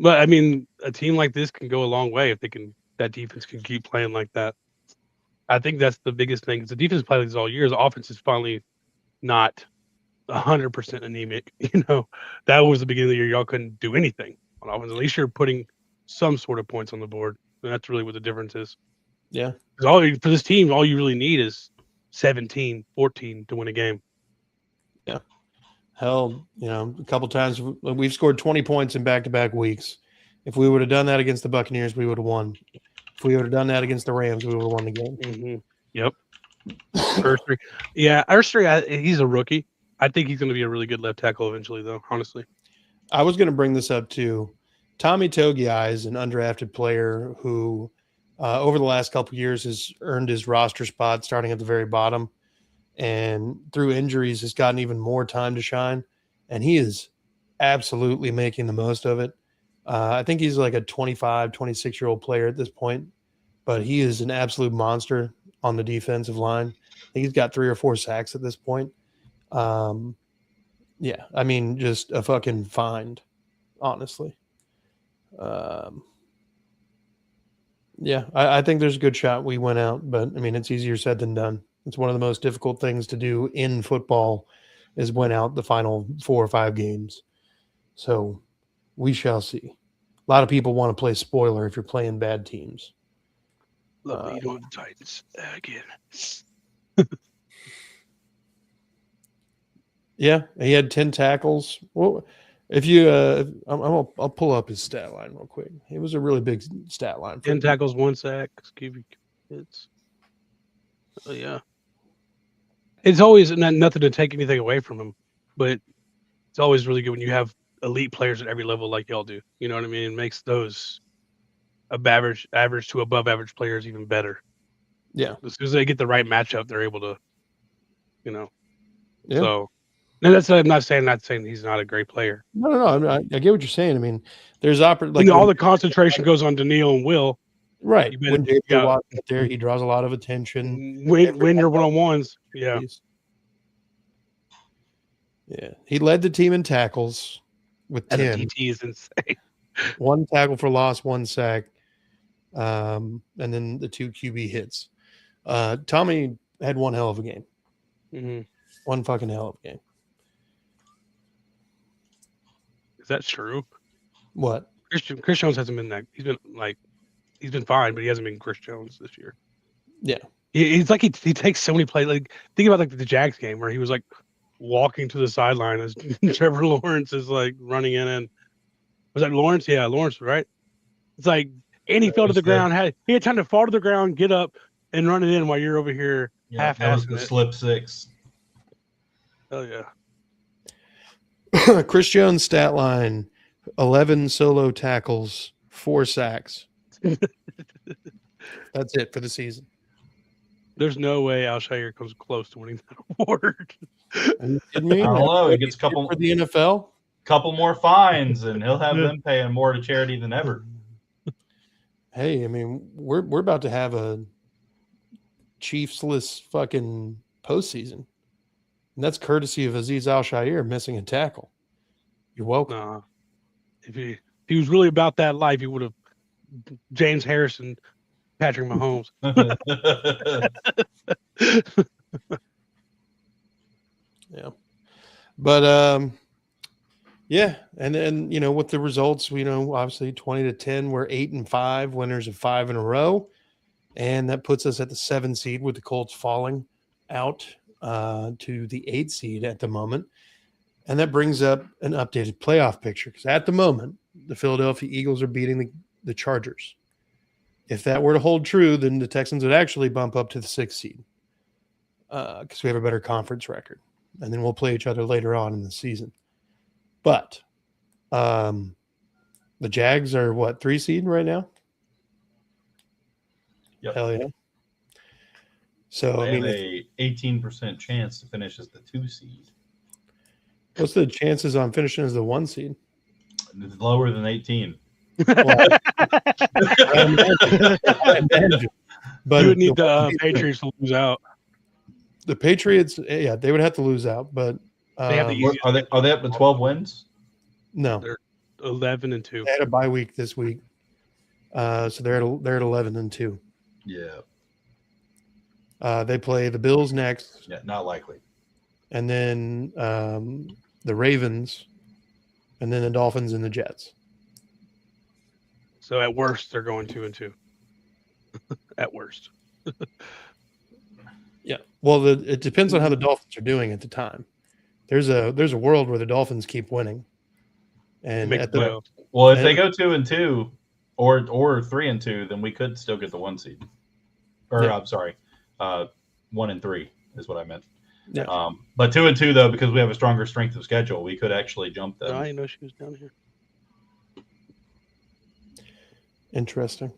But I mean, a team like this can go a long way if that defense can keep playing like that. I think that's the biggest thing. Because the defense played like this all year. The offense is finally not 100% anemic. That was the beginning of the year. Y'all couldn't do anything on offense. At least you're putting some sort of points on the board. And that's really what the difference is. Yeah. For this team, all you really need is 17, 14 to win a game. Yeah. Hell, a couple times we've scored 20 points in back-to-back weeks. If we would have done that against the Buccaneers, we would have won. If we would have done that against the Rams, we would have won the game. Mm-hmm. Yep. Ursery. Yeah, Ursery, he's a rookie. I think he's going to be a really good left tackle eventually, though, honestly. I was going to bring this up, too. Tommy Togiai is an undrafted player who, over the last couple of years, has earned his roster spot starting at the very bottom. And through injuries, has gotten even more time to shine. And he is absolutely making the most of it. I think he's like a 25, 26-year-old player at this point. But he is an absolute monster on the defensive line. I think he's got 3 or 4 sacks at this point. Yeah, I mean, just a fucking find, honestly. Yeah, I think there's a good shot we went out, but I mean, it's easier said than done. It's one of the most difficult things to do in football is win out the final 4 or 5 games. So we shall see. A lot of people want to play spoiler if you're playing bad teams. Love you on the Titans again. Yeah, he had 10 tackles. Well, if you, I'll pull up his stat line real quick. It was a really big stat line. 10 tackles, 1 sack. Give you hits. Oh yeah. It's always nothing to take anything away from him, but it's always really good when you have elite players at every level like y'all do. You know what I mean? It makes those average to above average players even better. Yeah. As soon as they get the right matchup, they're able to, Yeah. So, and that's I'm not saying he's not a great player. No. I mean, I get what you're saying. I mean, there's all the concentration goes on Daniil and Will. Right. When JJ Watt's up there, he draws a lot of attention. When you're one-on-ones. Yeah. Yeah. He led the team in tackles with 10. And the DT is insane. 1 tackle for loss, 1 sack, and then the 2 QB hits. Tommy had one hell of a game. Mm-hmm. One fucking hell of a game. Is that true? What? Chris Jones hasn't been that. He's been fine, but he hasn't been Chris Jones this year. Yeah. He's like he takes so many plays. Like think about the Jags game where he was like walking to the sideline as Trevor Lawrence is like running in. And was that Lawrence? Yeah, Lawrence, right? It's like, and he fell to the ground. He had time to fall to the ground, get up, and run it in while you're over here half-assing that was the slip 6. Oh yeah. Chris Jones stat line: 11 solo tackles, 4 sacks. That's it for the season. There's no way Alshire comes close to winning that award. Are you kidding me? I don't know. He gets a couple for the NFL. Couple more fines, and he'll have them paying more to charity than ever. Hey, I mean, we're about to have a Chiefs-less fucking postseason, and that's courtesy of Azeez Al-Shaair missing a tackle. You're welcome. Nah. If he was really about that life, he would have James Harrison, Patrick Mahomes. Yeah, but yeah, and then with the results, obviously 20-10, we're 8-5, winners of 5 in a row, and that puts us at the 7 seed with the Colts falling out to the 8 seed at the moment, and that brings up an updated playoff picture because at the moment the Philadelphia Eagles are beating the Chargers. If that were to hold true, then the Texans would actually bump up to the 6th seed because we have a better conference record, and then we'll play each other later on in the season. But the Jags are what, 3 seed right now? Yep. Hell yeah. So they have a 18% chance to finish as the 2 seed. What's the chances on finishing as the 1 seed? It's lower than 18. Well, but you would need the Patriots to lose out. The Patriots, yeah, they would have to lose out, but they have the are they up to 12 wins? No, they're 11-2. They had a bye week this week, so they're at 11-2. Yeah. They play the Bills next. Yeah, not likely. And then the Ravens, and then the Dolphins and the Jets. So at worst, they're going 2-2. At worst. Yeah. Well, it depends on how the Dolphins are doing at the time. There's a world where the Dolphins keep winning, and if they go 2-2 or 3-2, then we could still get the 1 seed. Or Yeah. I'm sorry, 1-3 is what I meant. Yeah. But 2-2 though, because we have a stronger strength of schedule, we could actually jump them. I didn't know she was down here. Interesting.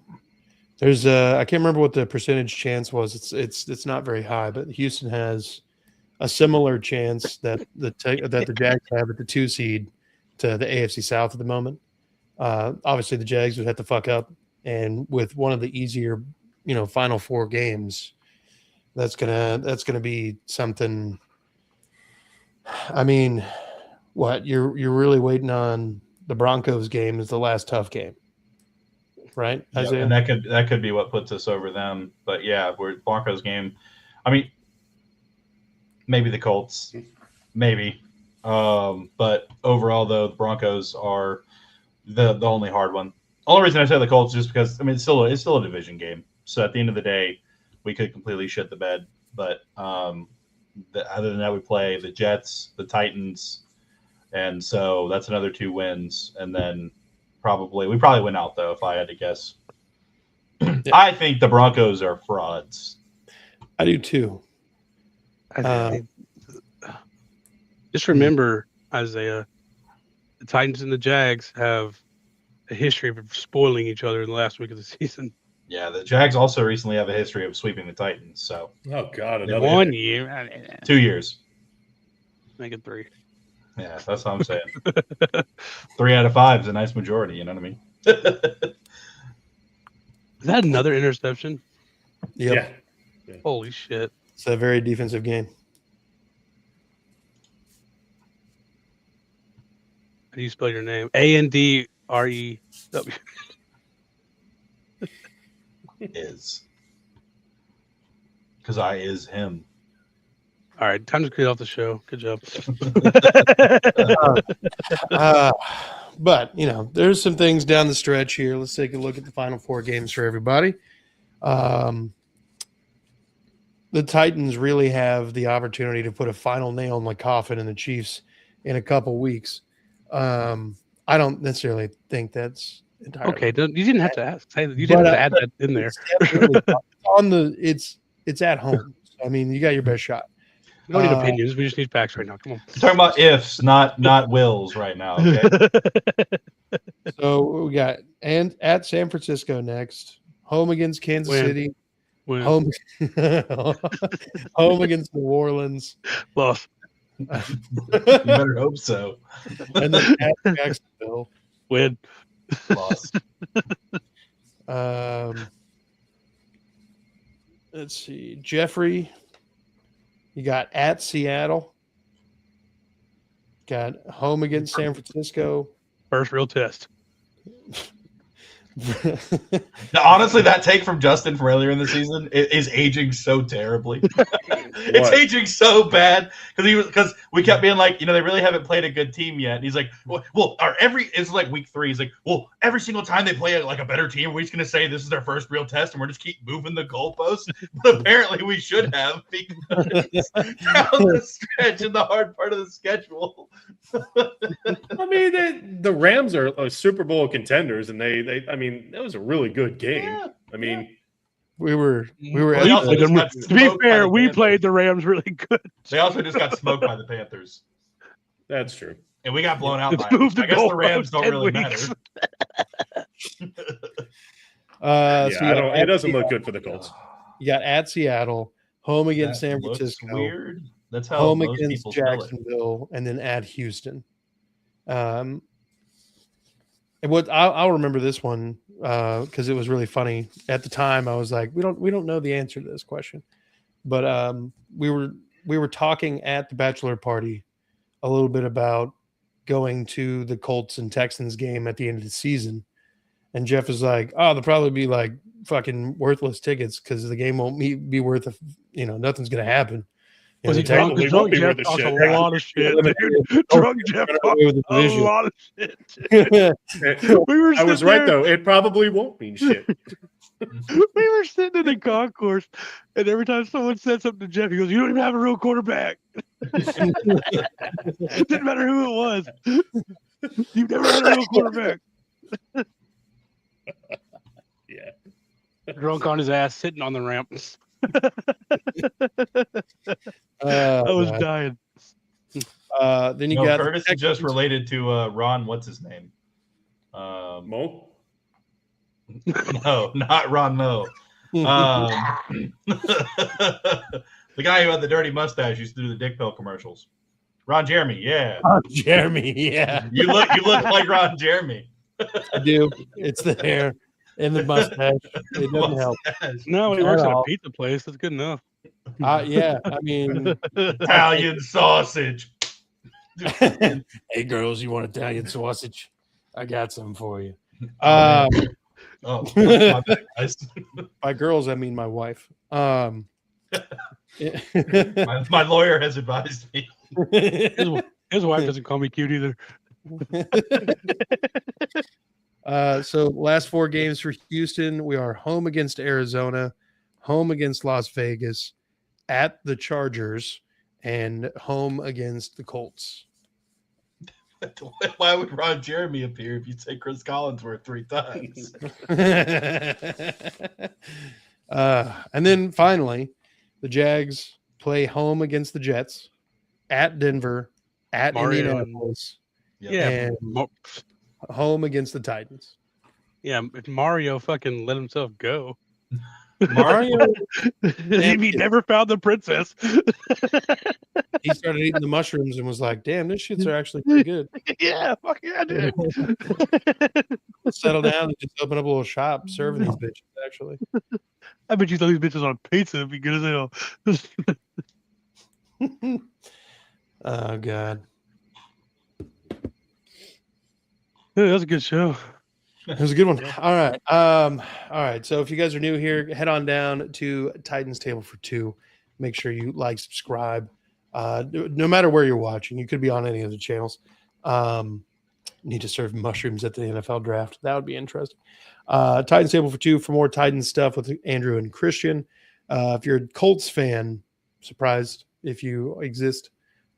There's I can't remember what the percentage chance was. It's not very high, but Houston has a similar chance that the Jags have at the 2 seed to the AFC South at the moment. Obviously, the Jags would have to fuck up, and with one of the easier, Final 4 games, That's gonna be something. I mean, what you're really waiting on the Broncos game is the last tough game, right? Yeah, Isaiah? and that could be what puts us over them. But yeah, we're Broncos game. I mean, maybe the Colts, maybe. But overall, though, the Broncos are the only hard one. Only reason I say the Colts is just because it's still a division game. So at the end of the day, we could completely shit the bed. But other than that, we play the Jets, the Titans, and so that's another 2 wins. And then we probably win out though if I had to guess. I think the Broncos are frauds. I do too. Just remember, Isaiah, the Titans and the Jags have a history of spoiling each other in the last week of the season. Yeah, the Jags also recently have a history of sweeping the Titans. So Oh God, In another 1 year, 2 years. make it 3. Yeah, that's what I'm saying. 3 out of 5 is a nice majority. You know what I mean? Is that another interception? Yep. Yeah. Holy shit! It's a very defensive game. How do you spell your name? ANDREW. Is because I is him. All right, time to get off the show. Good job. But there's some things down the stretch here. Let's take a look at the final 4 games for everybody. The Titans really have the opportunity to put a final nail in the coffin in the Chiefs in a couple weeks. I don't necessarily think that's entirely Okay, you didn't have to ask. Say that. You didn't have to add that in there. It's at home. I mean, you got your best shot. We don't need opinions. We just need facts right now. Come on. We're talking about ifs, not wills, right now. Okay. So we got at San Francisco next, home against Kansas City, Win. home home against New Orleans, Loss. You better hope so. and then at Jacksonville. Win. Loss. Let's see, Jeffrey. You got at Seattle. Got home against San Francisco. First real test. Now, honestly, that take from Justin from earlier in the season is aging so terribly. It's aging so bad because we kept being like, they really haven't played a good team yet. And he's like, it's like week 3. He's like, well, every single time they play like a better team, we're just gonna say this is their first real test, and we're just keep moving the goalposts. But apparently, we should have because down the stretch in the hard part of the schedule. I mean, the Rams are Super Bowl contenders, and they that was a really good game. Yeah. I mean, we were To be fair, we played the Rams really good. They also just got smoked by the Panthers. that's true. And we got blown out It's by them. moved I guess the Rams goalposts don't 10 really weeks. matter. So it doesn't look good for the Colts. You got at Seattle, home against That San looks Francisco, weird. That's how home most against people spell it. Jacksonville, and then at Houston. And what I'll remember this one because it was really funny at the time. I was like, we don't know the answer to this question, but we were talking at the bachelor party a little bit about going to the Colts and Texans game at the end of the season, and Jeff is like, oh, they'll probably be like fucking worthless tickets because the game won't be worth nothing's gonna hapen. Was he drunk? drunk? They Drunk won't be Jeff worth the talks shit. a lot of shit, dude. Drunk Jeff talks a lot of shit. I was right though. It probably won't mean shit. We were sitting in the concourse, and every time someone said something to Jeff, he goes, "You don't even have a real quarterback." It didn't matter who it was. You've never had a real quarterback. Yeah. Drunk on his ass, sitting on the ramp. I I was dying. Then you got Curtis is just related to Ron. What's his name? Mo? No, not Ron Mo. The guy who had the dirty mustache used to do the dick pill commercials. Ron Jeremy, yeah. Jeremy, yeah, You look like Ron Jeremy. I do. It's the hair and the mustache. It doesn't help. No, he works at a all. pizza place. That's good enough. Yeah, I mean, Italian sausage. hey girls, you want Italian sausage? I got some for you. Oh, Oh, my bad, guys. By girls, I mean my wife. My lawyer has advised me. His wife doesn't call me cute either. So last 4 games for Houston, we are home against Arizona, home against Las Vegas, at the Chargers, and home against the Colts. Why would Ron Jeremy appear if you say Chris Collinsworth 3 times? And then finally, the Jags play home against the Jets, at Denver, at Mario. Indianapolis, Yeah. and home against the Titans. Yeah, if Mario fucking let himself go. Mario, he never found the princess. he started eating the mushrooms and was like, damn, this shits are actually pretty good. Yeah, fuck yeah, dude. Settle down and just open up a little shop serving these bitches, actually. I bet you thought these bitches on pizza would be good as hell. Oh, God. Yeah, that was a good show. It was a good one. All right. All right. So if you guys are new here, head on down to Titans Table for 2. Make sure you like, subscribe. No matter where you're watching, you could be on any of the channels. Need to serve mushrooms at the NFL draft. That would be interesting. Titans Table for 2 for more Titans stuff with Andrew and Christian. If you're a Colts fan, surprised if you exist,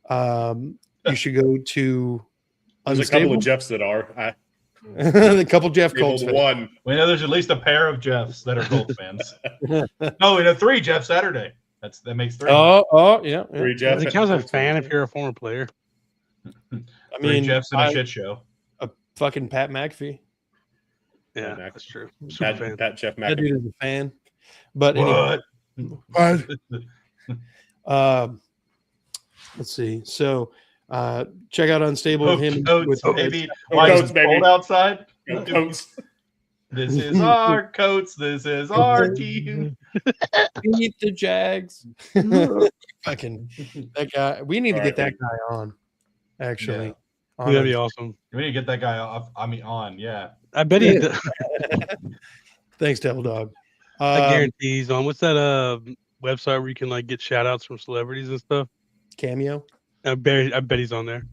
you should go to There's a couple of Jeffs that are. a couple Jeff Colts fans. One. We know there's at least a pair of Jeffs that are Colts fans. No, we know 3 Jeff Saturday. That makes 3. Yeah. 3 Jeffs. It counts as a fan if you're a former player. I 3 mean, Jeffs in a shit show. a fucking Pat McAfee. Yeah, Mac- that's true. Super fan. Pat Jeff That McAfee. dude is a fan. But anyway, let's see. So check out Unstable with him. Coats, with baby. Go Why Coats, is it baby. cold outside? Go Coats. This is our Coats. This is our team. Beat the Jags. Fucking that guy. We need to get that guy on. Actually, Yeah. That'd be awesome. We need to get that guy off. I mean, on. Yeah. I bet he. Thanks, Devil Dog. I guarantee he's on. What's that website where you can like get shout outs from celebrities and stuff? Cameo. I bet he's on there.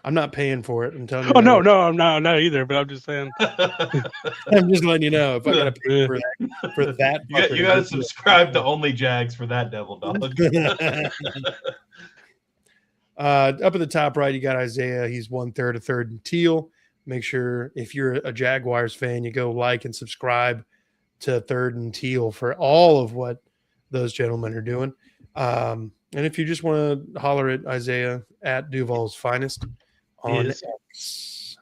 I'm not paying for it. I'm telling you. Oh that. no, I'm not either. But I'm just saying. I'm just letting you know if I gotta pay for that. You got to subscribe to Only Jags for that Devil Dog. Up at the top right, you got Isaiah. He's 1/3 of Third and Teal. Make sure if you're a Jaguars fan, you go like and subscribe to Third and Teal for all of what those gentlemen are doing. And if you just want to holler at Isaiah at Duval's Finest on X.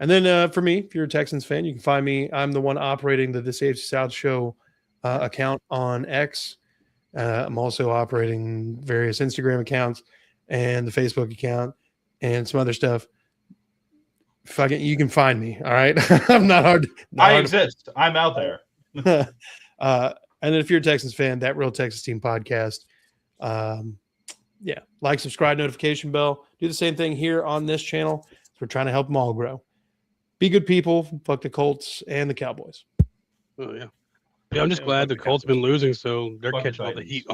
And then for me, if you're a Texans fan, you can find me. I'm the one operating the This AFC South show account on X. I'm also operating various Instagram accounts and the Facebook account and some other stuff. You can find me. All right. I'm not hard. I exist. I'm out there. And then if you're a Texans fan, that Real Texas Team podcast. Like, subscribe, notification bell. Do the same thing here on this channel. So we're trying to help them all grow. Be good people. Fuck the Colts and the Cowboys. Oh yeah. Yeah, I'm just glad the Colts been losing, so they're Fuck the catching all the Titans. heat